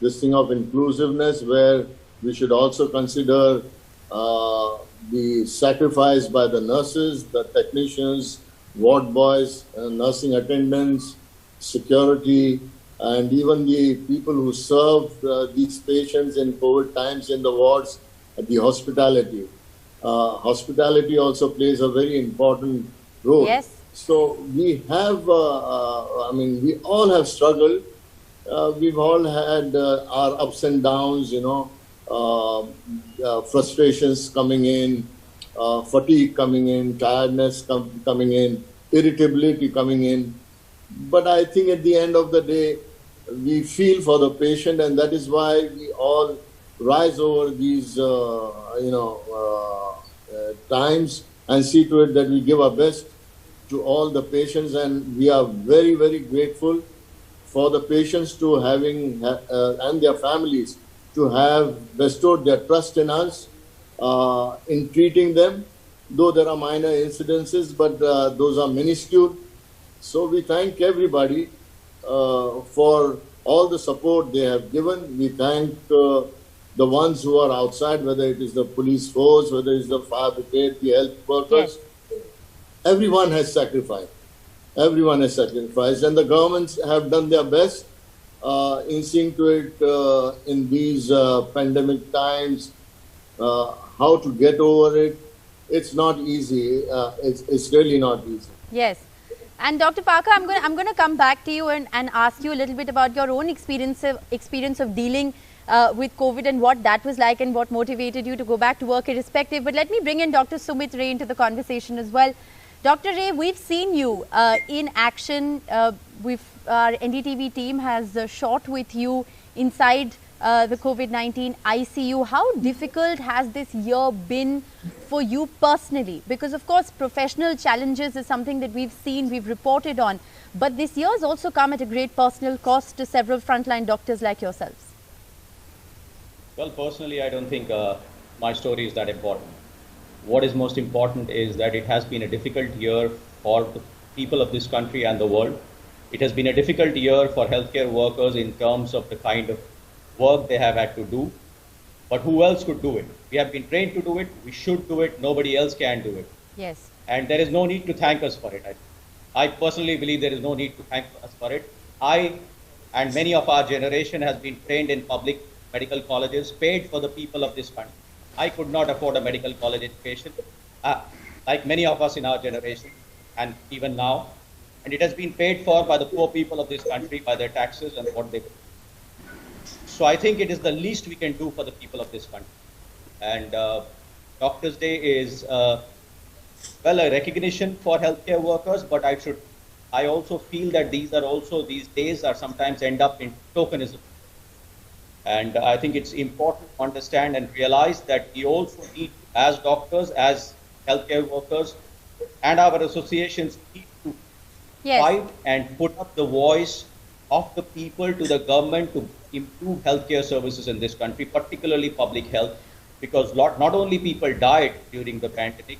S24: this thing of inclusiveness, where we should also consider the sacrifice by the nurses, the technicians, ward boys, nursing attendants, security, and even the people who serve these patients in COVID times in the wards, the hospitality. Hospitality also plays a very important role.
S1: Yes.
S24: So we have, I mean, we all have struggled. We've all had our ups and downs, you know, frustrations coming in, fatigue coming in, tiredness coming in, irritability coming in. But I think at the end of the day, we feel for the patient, and that is why we all rise over these, times and see to it that we give our best to all the patients. And we are very, very grateful for the patients to having and their families to have bestowed their trust in us in treating them. Though there are minor incidences, but those are minuscule. So we thank everybody for all the support they have given. We thank the ones who are outside, whether it is the police force, whether it is the fire brigade, the health workers. Yes. Everyone has sacrificed. Everyone has sacrificed, and the governments have done their best in seeing to it in these pandemic times, how to get over it. It's not easy. It's really not easy.
S1: Yes. And Dr. Parker, I'm going to come back to you and ask you a little bit about your own experience of dealing with COVID and what that was like and what motivated you to go back to work irrespective. But let me bring in Dr. Sumit Ray into the conversation as well. Dr. Ray, we've seen you in action. Our NDTV team has shot with you inside the COVID-19 ICU. How difficult has this year been for you personally? Because of course, professional challenges is something that we've seen, we've reported on. But this year has also come at a great personal cost to several frontline doctors like yourselves.
S2: Well, personally, I don't think my story is that important. What is most important is that it has been a difficult year for the people of this country and the world. It has been a difficult year for healthcare workers in terms of the kind of work they have had to do. But who else could do it? We have been trained to do it. We should do it. Nobody else can do it.
S1: Yes.
S2: And there is no need to thank us for it. I personally believe there is no need to thank us for it. I and many of our generation has been trained in public medical colleges, paid for the people of this country. I could not afford a medical college education, like many of us in our generation, and even now. And it has been paid for by the poor people of this country, by their taxes and what they do. So I think it is the least we can do for the people of this country. And Doctors' Day is, well, a recognition for healthcare workers, but I also feel that these days are sometimes end up in tokenism. And I think it's important to understand and realize that we also need, as doctors, as healthcare workers, and our associations need to fight and put up the voice of the people to the government to improve healthcare services in this country, particularly public health, because not only people died during the pandemic,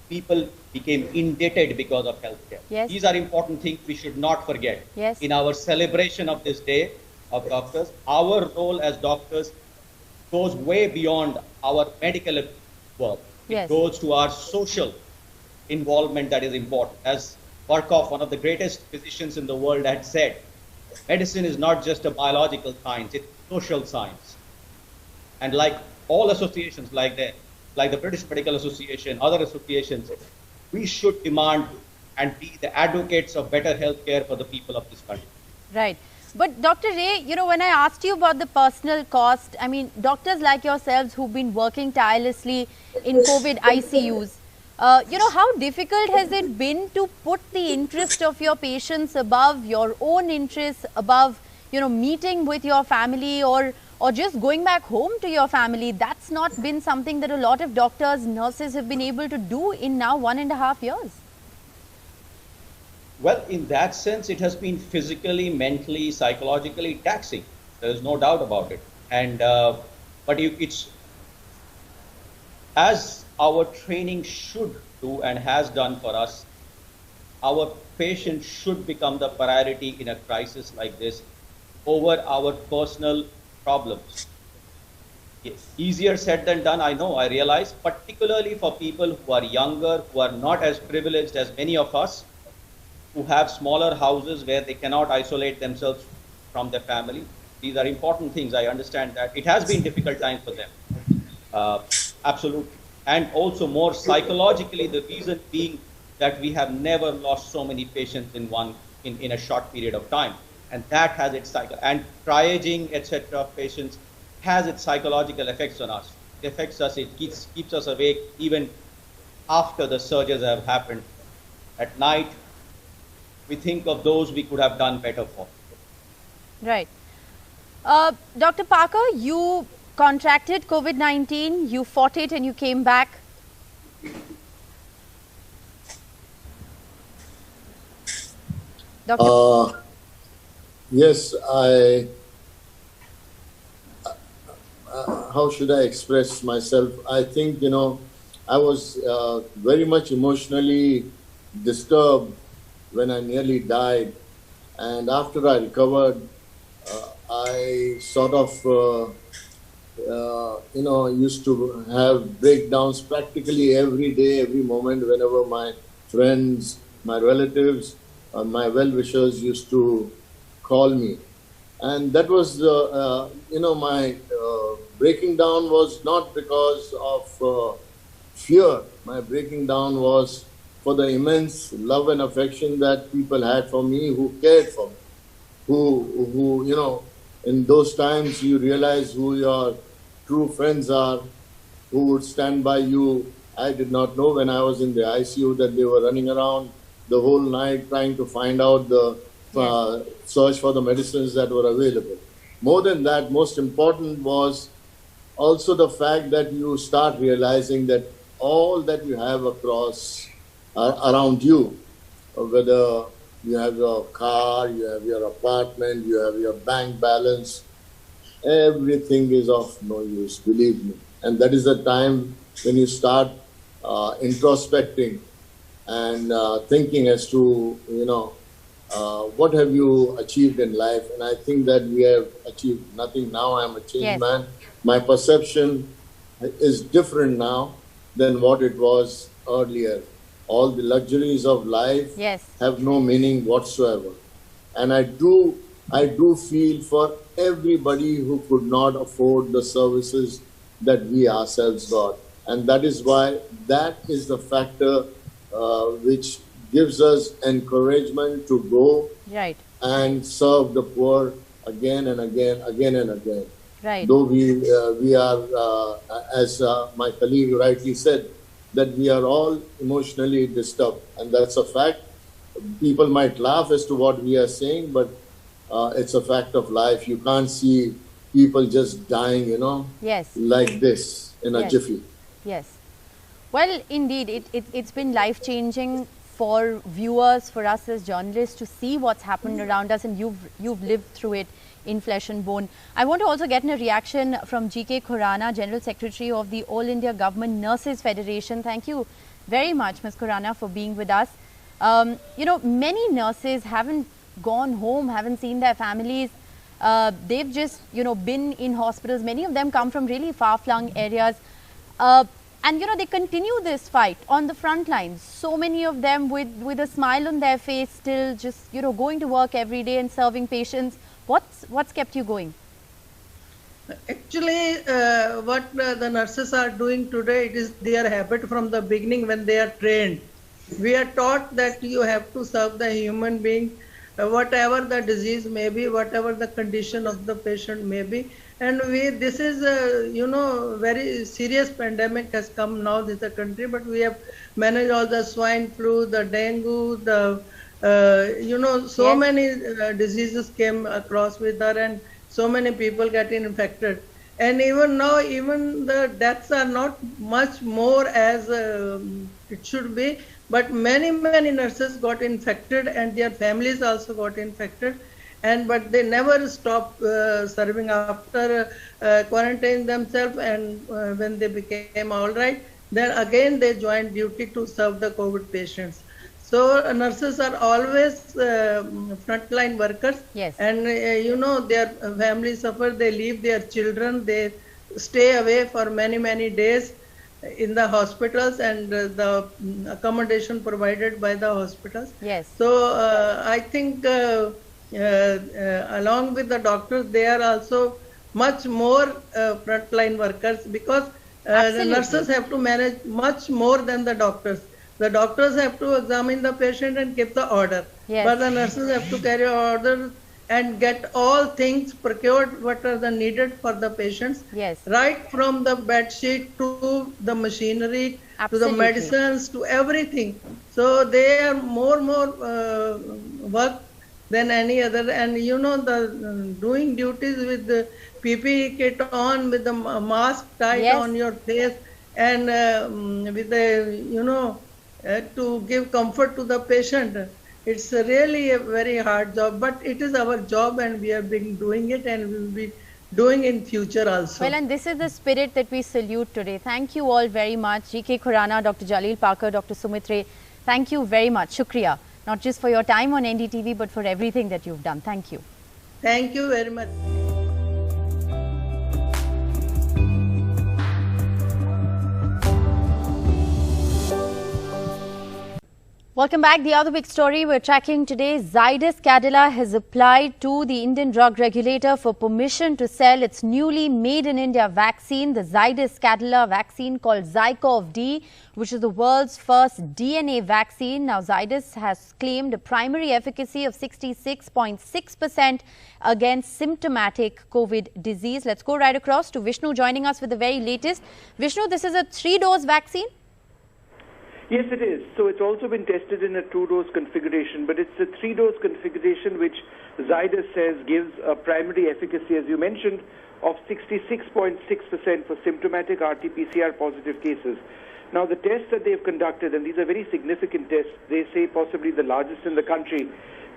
S2: people became indebted because of healthcare.
S1: Yes.
S2: These are important things we should not forget.
S1: Yes.
S2: In our celebration of this day of doctors, our role as doctors goes way beyond our medical work.
S1: Yes.
S2: It goes to our social involvement that is important. As Barkov, one of the greatest physicians in the world, had said, medicine is not just a biological science, it's social science. And like all associations, like the British Medical Association, other associations, we should demand and be the advocates of better healthcare for the people of this country.
S1: Right. But Dr. Ray, when I asked you about the personal cost, I mean, doctors like yourselves who've been working tirelessly in COVID ICUs, how difficult has it been to put the interest of your patients above your own interests, above, meeting with your family or just going back home to your family? That's not been something that a lot of doctors, nurses have been able to do in now 1.5 years.
S2: Well, in that sense, it has been physically, mentally, psychologically taxing. There is no doubt about it. And but it's as our training should do and has done for us. Our patients should become the priority in a crisis like this over our personal problems. Yes. Easier said than done, I know, I realize, particularly for people who are younger, who are not as privileged as many of us, who have smaller houses where they cannot isolate themselves from their family. These are important things. I understand that. It has been difficult time for them. Absolutely. And also more psychologically, the reason being that we have never lost so many patients in a short period of time. And that has its and triaging, etc. patients has its psychological effects on us. It affects us, it keeps us awake even after the surges have happened. At night, we think of those we could have done better for.
S1: Right. Dr. Parker, you contracted COVID-19, you fought it and you came back.
S24: Doctor? Yes, how should I express myself? I think, I was very much emotionally disturbed when I nearly died. And after I recovered, I sort of, used to have breakdowns practically every day, every moment, whenever my friends, my relatives, my well-wishers used to call me. And that was, my breaking down was not because of fear. My breaking down was for the immense love and affection that people had for me, who cared for me, who In those times, you realize who your true friends are, who would stand by you. I did not know when I was in the ICU that they were running around the whole night trying to find out the search for the medicines that were available. More than that, most important was also the fact that you start realizing that all that you have across around you, whether you have your car, you have your apartment, you have your bank balance, everything is of no use, believe me. And that is the time when you start introspecting and thinking as to, what have you achieved in life? And I think that we have achieved nothing. Now I am a changed man. My perception is different now than what it was earlier. All the luxuries of life have no meaning whatsoever. And I do feel for everybody who could not afford the services that we ourselves got. And that is why that is the factor which gives us encouragement to go and serve the poor again and again, again and again. Though we are, as my colleague rightly said, that we are all emotionally disturbed, and that's a fact. People might laugh as to what we are saying, but it's a fact of life. You can't see people just dying, like this in a jiffy.
S1: Yes. Well, indeed, it's been life-changing for viewers, for us as journalists, to see what's happened around us, and you've lived through it in flesh and bone. I want to also get a reaction from GK Khurana, General Secretary of the All India Government Nurses Federation. Thank you very much, Ms. Khurana, for being with us. Many nurses haven't gone home, haven't seen their families. They've just, been in hospitals. Many of them come from really far-flung areas. And, they continue this fight on the front lines. So many of them with a smile on their face, still just, going to work every day and serving patients. What's kept you going?
S6: Actually, what the nurses are doing today, it is their habit from the beginning when they are trained. We are taught that you have to serve the human being, whatever the disease may be, whatever the condition of the patient may be. And this is very serious pandemic has come now in the country, but we have managed all the swine flu, the dengue, the so many diseases came across with her, and so many people getting infected. And even now, even the deaths are not much more as it should be, but many nurses got infected and their families also got infected. But they never stopped serving after quarantining themselves, and when they became all right, then again they joined duty to serve the COVID patients. So nurses are always frontline workers, and their families suffer. They leave their children, they stay away for many days in the hospitals, and the accommodation provided by the hospitals. So I think along with the doctors, they are also much more frontline workers, because the nurses have to manage much more than the doctors. The doctors have to examine the patient and give the order, but the nurses have to carry orders and get all things procured what are the needed for the patients, right from the bed sheet to the machinery, to the medicines, to everything. So they are more work than any other, and the doing duties with the PPE kit on, with the mask tied on your face, and with the to give comfort to the patient. It's really a very hard job, but it is our job, and we have been doing it, and we will be doing in future also.
S1: Well, and this is the spirit that we salute today. Thank you all very much. GK Khurana, Dr. Jalil Parker, Dr. Sumitre, thank you very much. Shukriya, not just for your time on NDTV, but for everything that you've done. Thank you.
S6: Thank you very much.
S1: Welcome back. The other big story we're tracking today, Zydus Cadila has applied to the Indian drug regulator for permission to sell its newly made in India vaccine, the Zydus Cadila vaccine called ZyCoV-D, which is the world's first DNA vaccine. Now, Zydus has claimed a primary efficacy of 66.6% against symptomatic COVID disease. Let's go right across to Vishnu joining us with the very latest. Vishnu, this is a 3-dose vaccine?
S7: Yes, it is. So it's also been tested in a 2-dose configuration, but it's a 3-dose configuration which Zydus says gives a primary efficacy, as you mentioned, of 66.6% for symptomatic RT-PCR positive cases. Now, the tests that they've conducted, and these are very significant tests, they say possibly the largest in the country,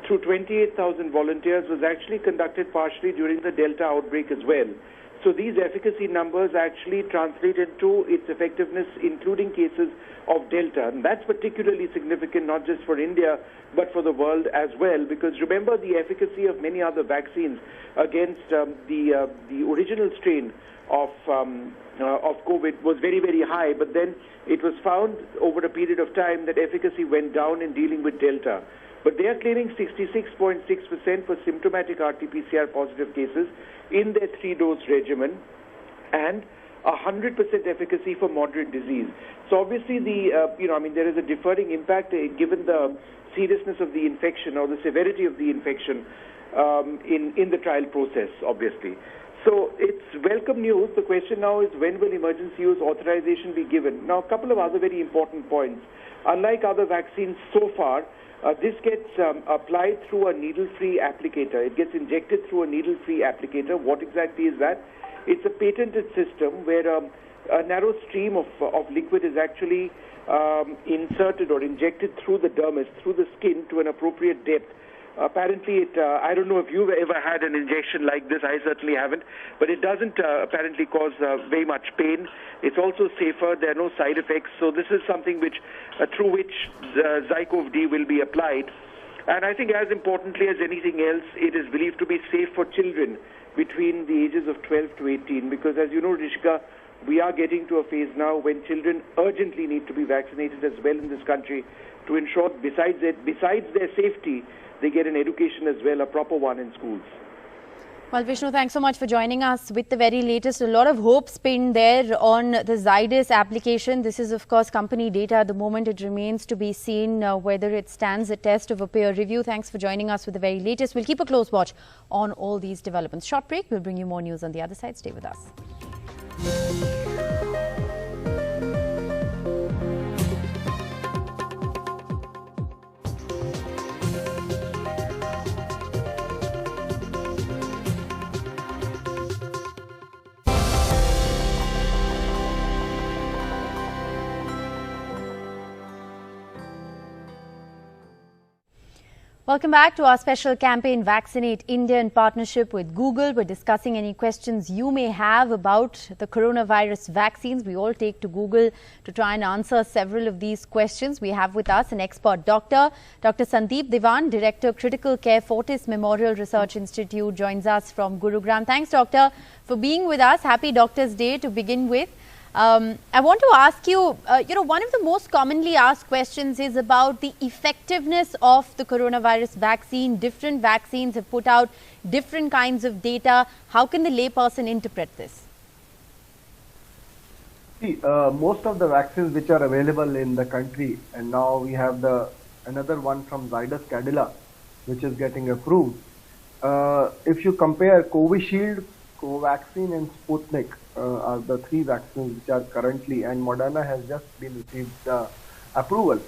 S7: through 28,000 volunteers, was actually conducted partially during the Delta outbreak as well. So these efficacy numbers actually translate into its effectiveness, including cases of Delta. And that's particularly significant, not just for India, but for the world as well. Because remember, the efficacy of many other vaccines against the original strain of COVID was very, very high. But then it was found over a period of time that efficacy went down in dealing with Delta. But they are claiming 66.6% for symptomatic RT-PCR positive cases in their 3-dose regimen and 100% efficacy for moderate disease. So obviously there is a deferring impact given the seriousness of the infection or the severity of the infection in the trial process, obviously. So it's welcome news. The question now is, when will emergency use authorization be given? Now, a couple of other very important points. Unlike other vaccines so far, this gets applied through a needle-free applicator. It gets injected through a needle-free applicator. What exactly is that? It's a patented system where a narrow stream of liquid is actually inserted or injected through the dermis, through the skin, to an appropriate depth. Apparently, I don't know if you've ever had an injection like this. I certainly haven't. But it doesn't apparently cause very much pain. It's also safer. There are no side effects. So this is something which, through which ZyCoV-D will be applied. And I think as importantly as anything else, it is believed to be safe for children between the ages of 12 to 18. Because as you know, Rishika, we are getting to a phase now when children urgently need to be vaccinated as well in this country to ensure, besides their safety, they get an education as well, a proper one in schools.
S1: Well, Vishnu, thanks so much for joining us with the very latest. A lot of hopes pinned there on the Zydus application. This is, of course, company data at the moment. It remains to be seen whether it stands a test of a peer review. Thanks for joining us with the very latest. We'll keep a close watch on all these developments. Short break. We'll bring you more news on the other side. Stay with us. Welcome back to our special campaign, Vaccinate India, in partnership with Google. We're discussing any questions you may have about the coronavirus vaccines. We all take to Google to try and answer several of these questions. We have with us an expert doctor, Dr. Sandeep Diwan, Director, Critical Care, Fortis Memorial Research Institute, joins us from Gurugram. Thanks, Doctor, for being with us. Happy Doctor's Day to begin with. I want to ask you, one of the most commonly asked questions is about the effectiveness of the coronavirus vaccine. Different vaccines have put out different kinds of data. How can the layperson interpret this?
S8: See, most of the vaccines which are available in the country, and now we have another one from Zydus Cadila, which is getting approved. If you compare Covishield, Covaxin and Sputnik, are the 3 vaccines which are currently, and Moderna has just been received approval,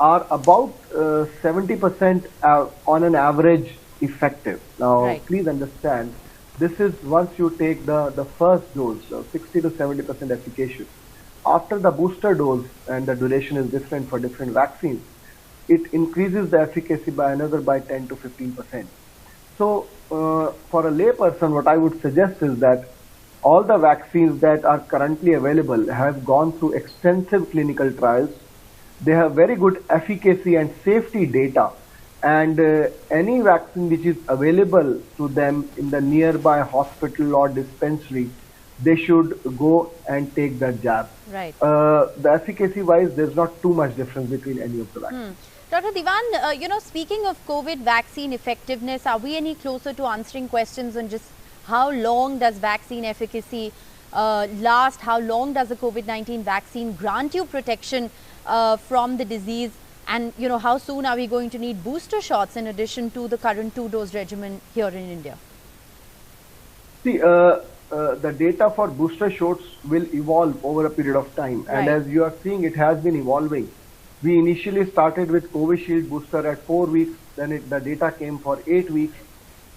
S8: are about 70% on an average effective. Now, right. Please understand, this is once you take the first dose, 60 to 70% efficacious. After the booster dose, and the duration is different for different vaccines, it increases the efficacy by 10 to 15%. So, for a layperson, what I would suggest is that all the vaccines that are currently available have gone through extensive clinical trials. They have very good efficacy and safety data, and any vaccine which is available to them in the nearby hospital or dispensary, they should go and take that jab.
S1: Right.
S8: The efficacy wise, there's not too much difference between any of the vaccines.
S1: Dr. Diwan, speaking of COVID vaccine effectiveness, are we any closer to answering questions on just how long does vaccine efficacy last? How long does the COVID-19 vaccine grant you protection from the disease? And, how soon are we going to need booster shots in addition to the current 2-dose regimen here in India?
S8: See, the data for booster shots will evolve over a period of time.
S1: Right.
S8: And as you are seeing, it has been evolving. We initially started with Covishield booster at 4 weeks, then the data came for 8 weeks,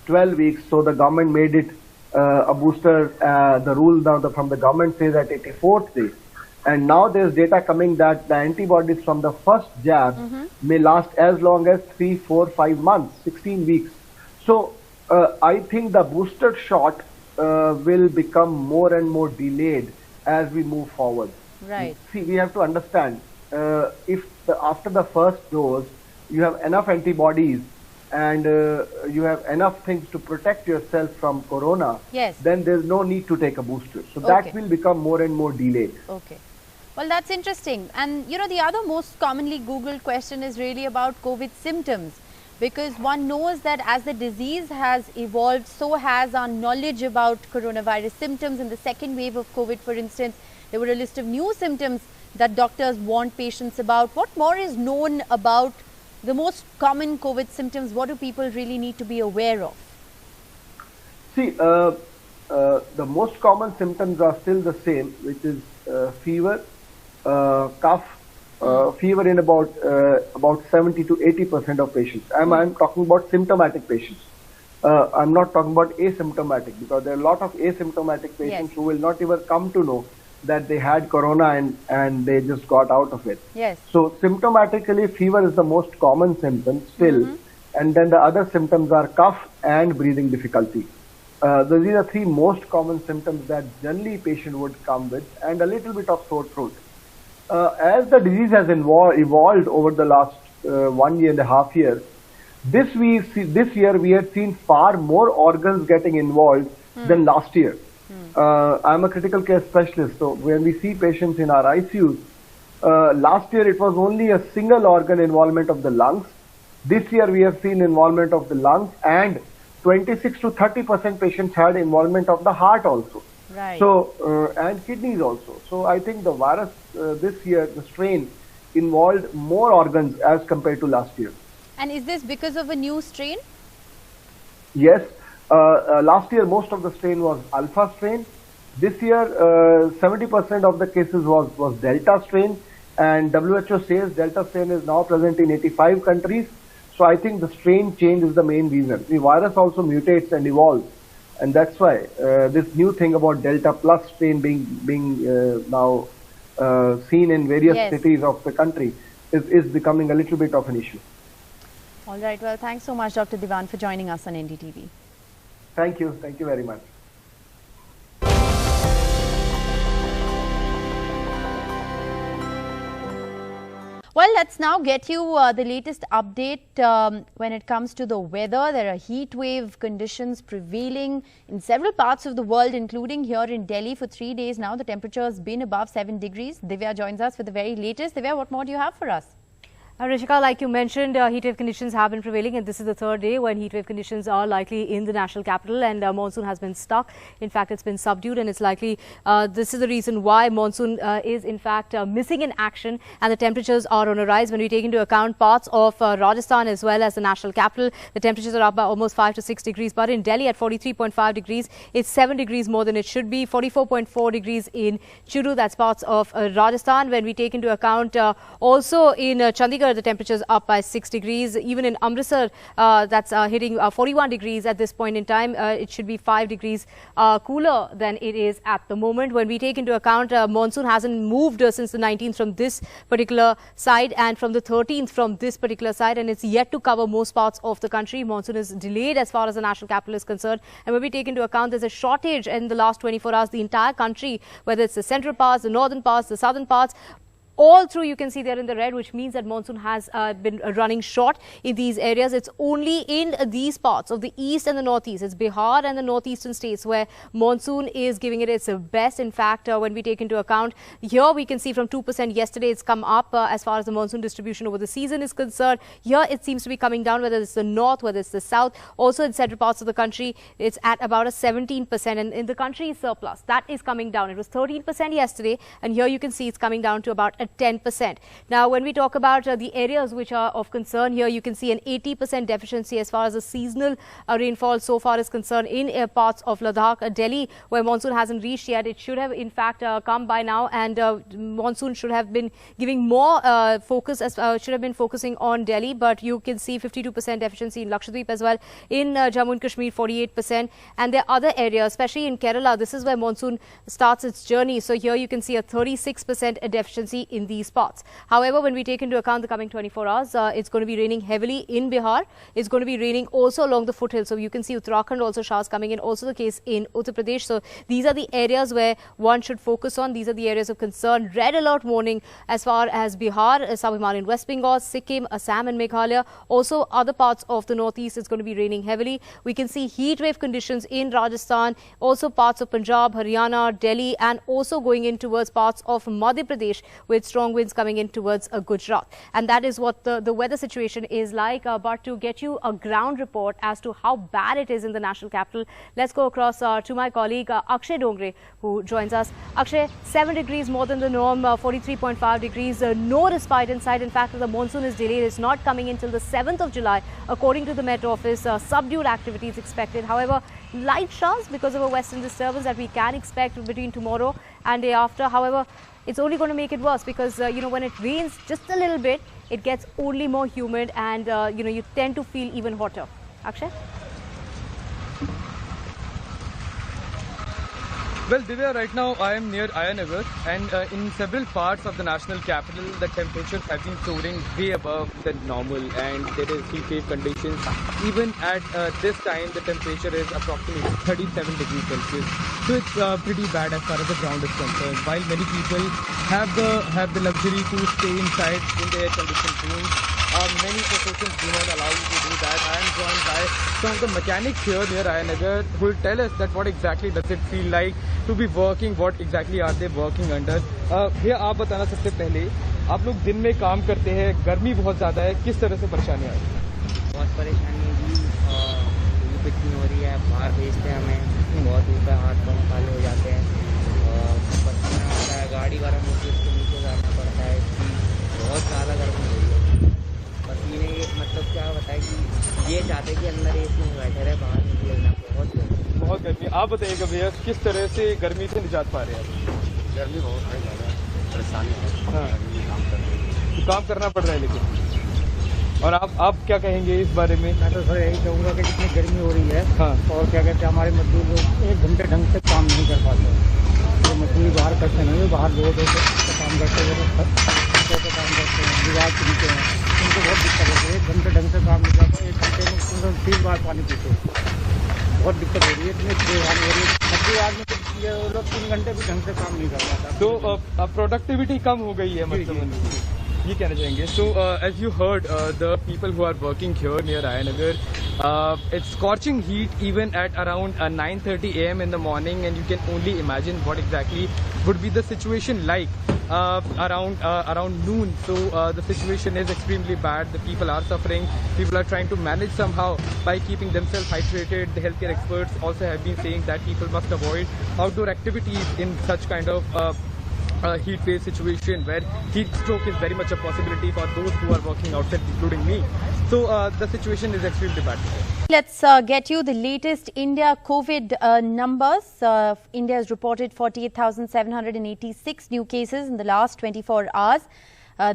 S8: 12 weeks. So the government made it a booster, the rule now from the government says at 84th day. And now there's data coming that the antibodies from the first jab may last as long as 3, 4, 5 months, 16 weeks. So I think the booster shot will become more and more delayed as we move forward.
S1: Right.
S8: See, we have to understand, if after the first dose, you have enough antibodies and you have enough things to protect yourself from corona,
S1: yes,
S8: then there's no need to take a booster. So
S1: Okay.
S8: that will become more and more delayed.
S1: Okay. Well, that's interesting. And, the other most commonly Googled question is really about COVID symptoms, because one knows that as the disease has evolved, so has our knowledge about coronavirus symptoms. In the second wave of COVID, for instance, there were a list of new symptoms that doctors warned patients about. What more is known about the most common COVID symptoms? What do people really need to be aware of?
S8: See, the most common symptoms are still the same, which is fever, cough, fever in about 70 to 80% of patients. I'm talking about symptomatic patients. I'm not talking about asymptomatic, because there are a lot of asymptomatic patients who will not even come to know that they had corona and they just got out of it.
S1: Yes.
S8: So symptomatically, fever is the most common symptom still. And then the other symptoms are cough and breathing difficulty. These are 3 most common symptoms that generally patient would come with, and a little bit of sore throat. As the disease has evolved over the last 1.5 years, this year we have seen far more organs getting involved than last year. I'm a critical care specialist, so when we see patients in our ICUs, last year it was only a single organ involvement of the lungs. This year we have seen involvement of the lungs, and 26 to 30% patients had involvement of the heart also.
S1: Right.
S8: So, and kidneys also. So I think the virus this year, the strain, involved more organs as compared to last year.
S1: And is this because of a new strain?
S8: Yes. Last year, most of the strain was alpha strain. This year, 70% of the cases was delta strain, and WHO says delta strain is now present in 85 countries. So I think the strain change is the main reason. The virus also mutates and evolves, and that's why this new thing about delta plus strain being now seen in various cities of the country is becoming a little bit of an issue.
S1: All right. Well, thanks so much, Dr. Diwan, for joining us on NDTV.
S8: Thank you. Thank you very much.
S1: Well, let's now get you the latest update when it comes to the weather. There are heat wave conditions prevailing in several parts of the world, including here in Delhi for 3 days now. The temperature has been above 7 degrees. Divya joins us with the very latest. Divya, what more do you have for us?
S21: Rishika, like you mentioned, heat wave conditions have been prevailing, and this is the 3rd day when heat wave conditions are likely in the national capital, and monsoon has been stuck. In fact, it's been subdued, and it's likely this is the reason why monsoon is in fact missing in action, and the temperatures are on a rise. When we take into account parts of Rajasthan as well as the national capital, the temperatures are up by almost 5 to 6 degrees. But in Delhi at 43.5 degrees, it's 7 degrees more than it should be. 44.4 degrees in Churu, that's parts of Rajasthan. When we take into account also in Chandigarh, the temperatures up by 6 degrees. Even in Amritsar, that's hitting 41 degrees at this point in time. It should be 5 degrees cooler than it is at the moment. When we take into account monsoon hasn't moved since the 19th from this particular side, and from the 13th from this particular side, and it's yet to cover most parts of the country. Monsoon is delayed as far as the national capital is concerned. And when we take into account there's a shortage in the last 24 hours, the entire country, whether it's the central parts, the northern parts, the southern parts, all through you can see they're in the red, which means that monsoon has been running short in these areas. It's only in these parts of the east and the northeast. It's Bihar and the northeastern states where monsoon is giving it its best. In fact, when we take into account here, we can see from 2% yesterday, it's come up as far as the monsoon distribution over the season is concerned. Here, it seems to be coming down, whether it's the north, whether it's the south. Also, in central parts of the country, it's at about a 17%. And in the country surplus, that is coming down. It was 13% yesterday, and here you can see it's coming down to about a 10%. Now, when we talk about the areas which are of concern here, you can see an 80% deficiency as far as the seasonal rainfall so far is concerned in parts of Ladakh, Delhi, where monsoon hasn't reached yet. It should have, in fact, come by now, and monsoon should have been giving more focus, should have been focusing on Delhi, but you can see 52% deficiency in Lakshadweep as well. In Jammu and Kashmir, 48%. And there are other areas, especially in Kerala. This is where monsoon starts its journey. So here you can see a 36% deficiency in these parts. However, when we take into account the coming 24 hours, it's going to be raining heavily in Bihar. It's going to be raining also along the foothills. So you can see Uttarakhand also showers coming in. Also the case in Uttar Pradesh. So these are the areas where one should focus on. These are the areas of concern. Red alert warning as far as Bihar, Sub-Himalayan West Bengal, Sikkim, Assam and Meghalaya. Also other parts of the northeast is going to be raining heavily. We can see heat wave conditions in Rajasthan, also parts of Punjab, Haryana, Delhi, and also going in towards parts of Madhya Pradesh with strong winds coming in towards Gujarat. And that is what the weather situation is like. But to get you a ground report as to how bad it is in the national capital, let's go across to my colleague Akshay Dongre, who joins us. Akshay, 7 degrees more than the norm, 43.5 degrees, no respite in sight. In fact, the monsoon is delayed. It's not coming in till the 7th of July, according to the Met Office. Subdued activity is expected. However, light showers because of a western disturbance that we can expect between tomorrow and day after. However, it's only going to make it worse because, when it rains just a little bit, it gets only more humid and, you tend to feel even hotter. Akshay?
S9: Well, Divya, right now I am near Ayanagar, and in several parts of the national capital, the temperatures have been soaring way above the normal, and there is heat wave conditions. Even at this time, the temperature is approximately 37 degrees Celsius. So it's pretty bad as far as the ground is concerned. While many people have the luxury to stay inside in the air-conditioned rooms, many professions do not allow you to do that. I am joined by some of the mechanics here near Ayanagar who will tell us that what exactly does it feel like to be working, what exactly are they working under. भैया आप बताना सबसे पहले, आप लोग दिन में काम करते हैं, गर्मी बहुत ज़्यादा है, किस तरह से परेशानी आ रही है?
S10: बहुत परेशानी है जी, धूप इतनी हो रही है, बाहर भेजते हैं हमें, बहुत धूप है, हाथ पाँव काले हो जाते हैं, पसीना आता है, गाड़ी गर्म होती है, उसके नीचे जाना पड़ता है, बहुत ज़्यादा गर्मी हो रही है। पसीने मतलब क्या बताए कि ये चाहते कि अंदर एसी में बैठे रहे, बाहर निकले ना, बहुत
S9: गर्मी। आप बताइएगा भैया, किस तरह से गर्मी से निजात पा रहे हैं?
S11: गर्मी बहुत है, ज़्यादा परेशानी है।
S9: हाँ,
S11: काम
S9: काम करना पड़ रहा है लेकिन। और आप क्या कहेंगे इस बारे में?
S12: मैं तो सर यही कहूँगा कि जितनी गर्मी हो रही है,
S9: हाँ,
S12: और क्या कहते हैं, हमारे मजदूर लोग 1 घंटे ढंग से काम नहीं कर पाते। जो मजदूरी बाहर करते नहीं, बाहर 2-2 से काम करते हुए काम करते हैं, विभाग के नीचे हैं, उनको बहुत दिक्कत होती है। 1 घंटे ढंग से काम नहीं करते, 1 घंटे में 3 बार पानी पीते, बहुत दिक्कत हो रही है, इतनी परेशानी हो रही है। मजदूर आदमी तो ये लोग 3 घंटे भी ढंग से काम नहीं कर पाता,
S9: तो प्रोडक्टिविटी कम हो गई है मतलब, ये कहना चाहेंगे. So as you heard, the people who are working here near Ayanagar, it's scorching heat even at around 9:30 a.m. in the morning, and you can only imagine what exactly would be the situation like around noon. So the situation is extremely bad. The people are suffering. People are trying to manage somehow by keeping themselves hydrated. The healthcare experts also have been saying that people must avoid outdoor activities in such kind of heat wave situation where heat stroke is very much a possibility for those who are working outside, including me. So the situation is extremely bad.
S1: Let's get you the latest India COVID numbers. India has reported 48,786 new cases in the last 24 hours.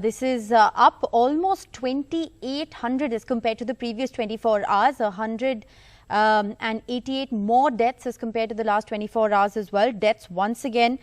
S1: This is up almost 2,800 as compared to the previous 24 hours. 188 more deaths as compared to the last 24 hours as well. Deaths once again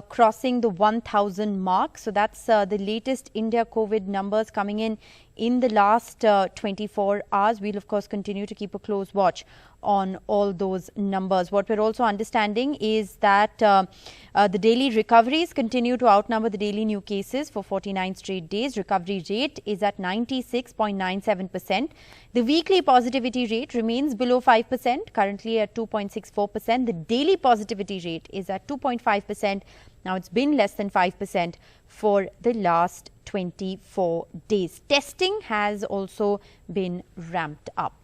S1: crossing the 1,000 mark. So that's the latest India COVID numbers coming in in the last 24 hours. We'll of course continue to keep a close watch on all those numbers. What we're also understanding is that the daily recoveries continue to outnumber the daily new cases for 49 straight days. Recovery rate is at 96.97%. The weekly positivity rate remains below 5%, currently at 2.64%. The daily positivity rate is at 2.5%. Now it's been less than 5% for the last 24 days. Testing has also been ramped up.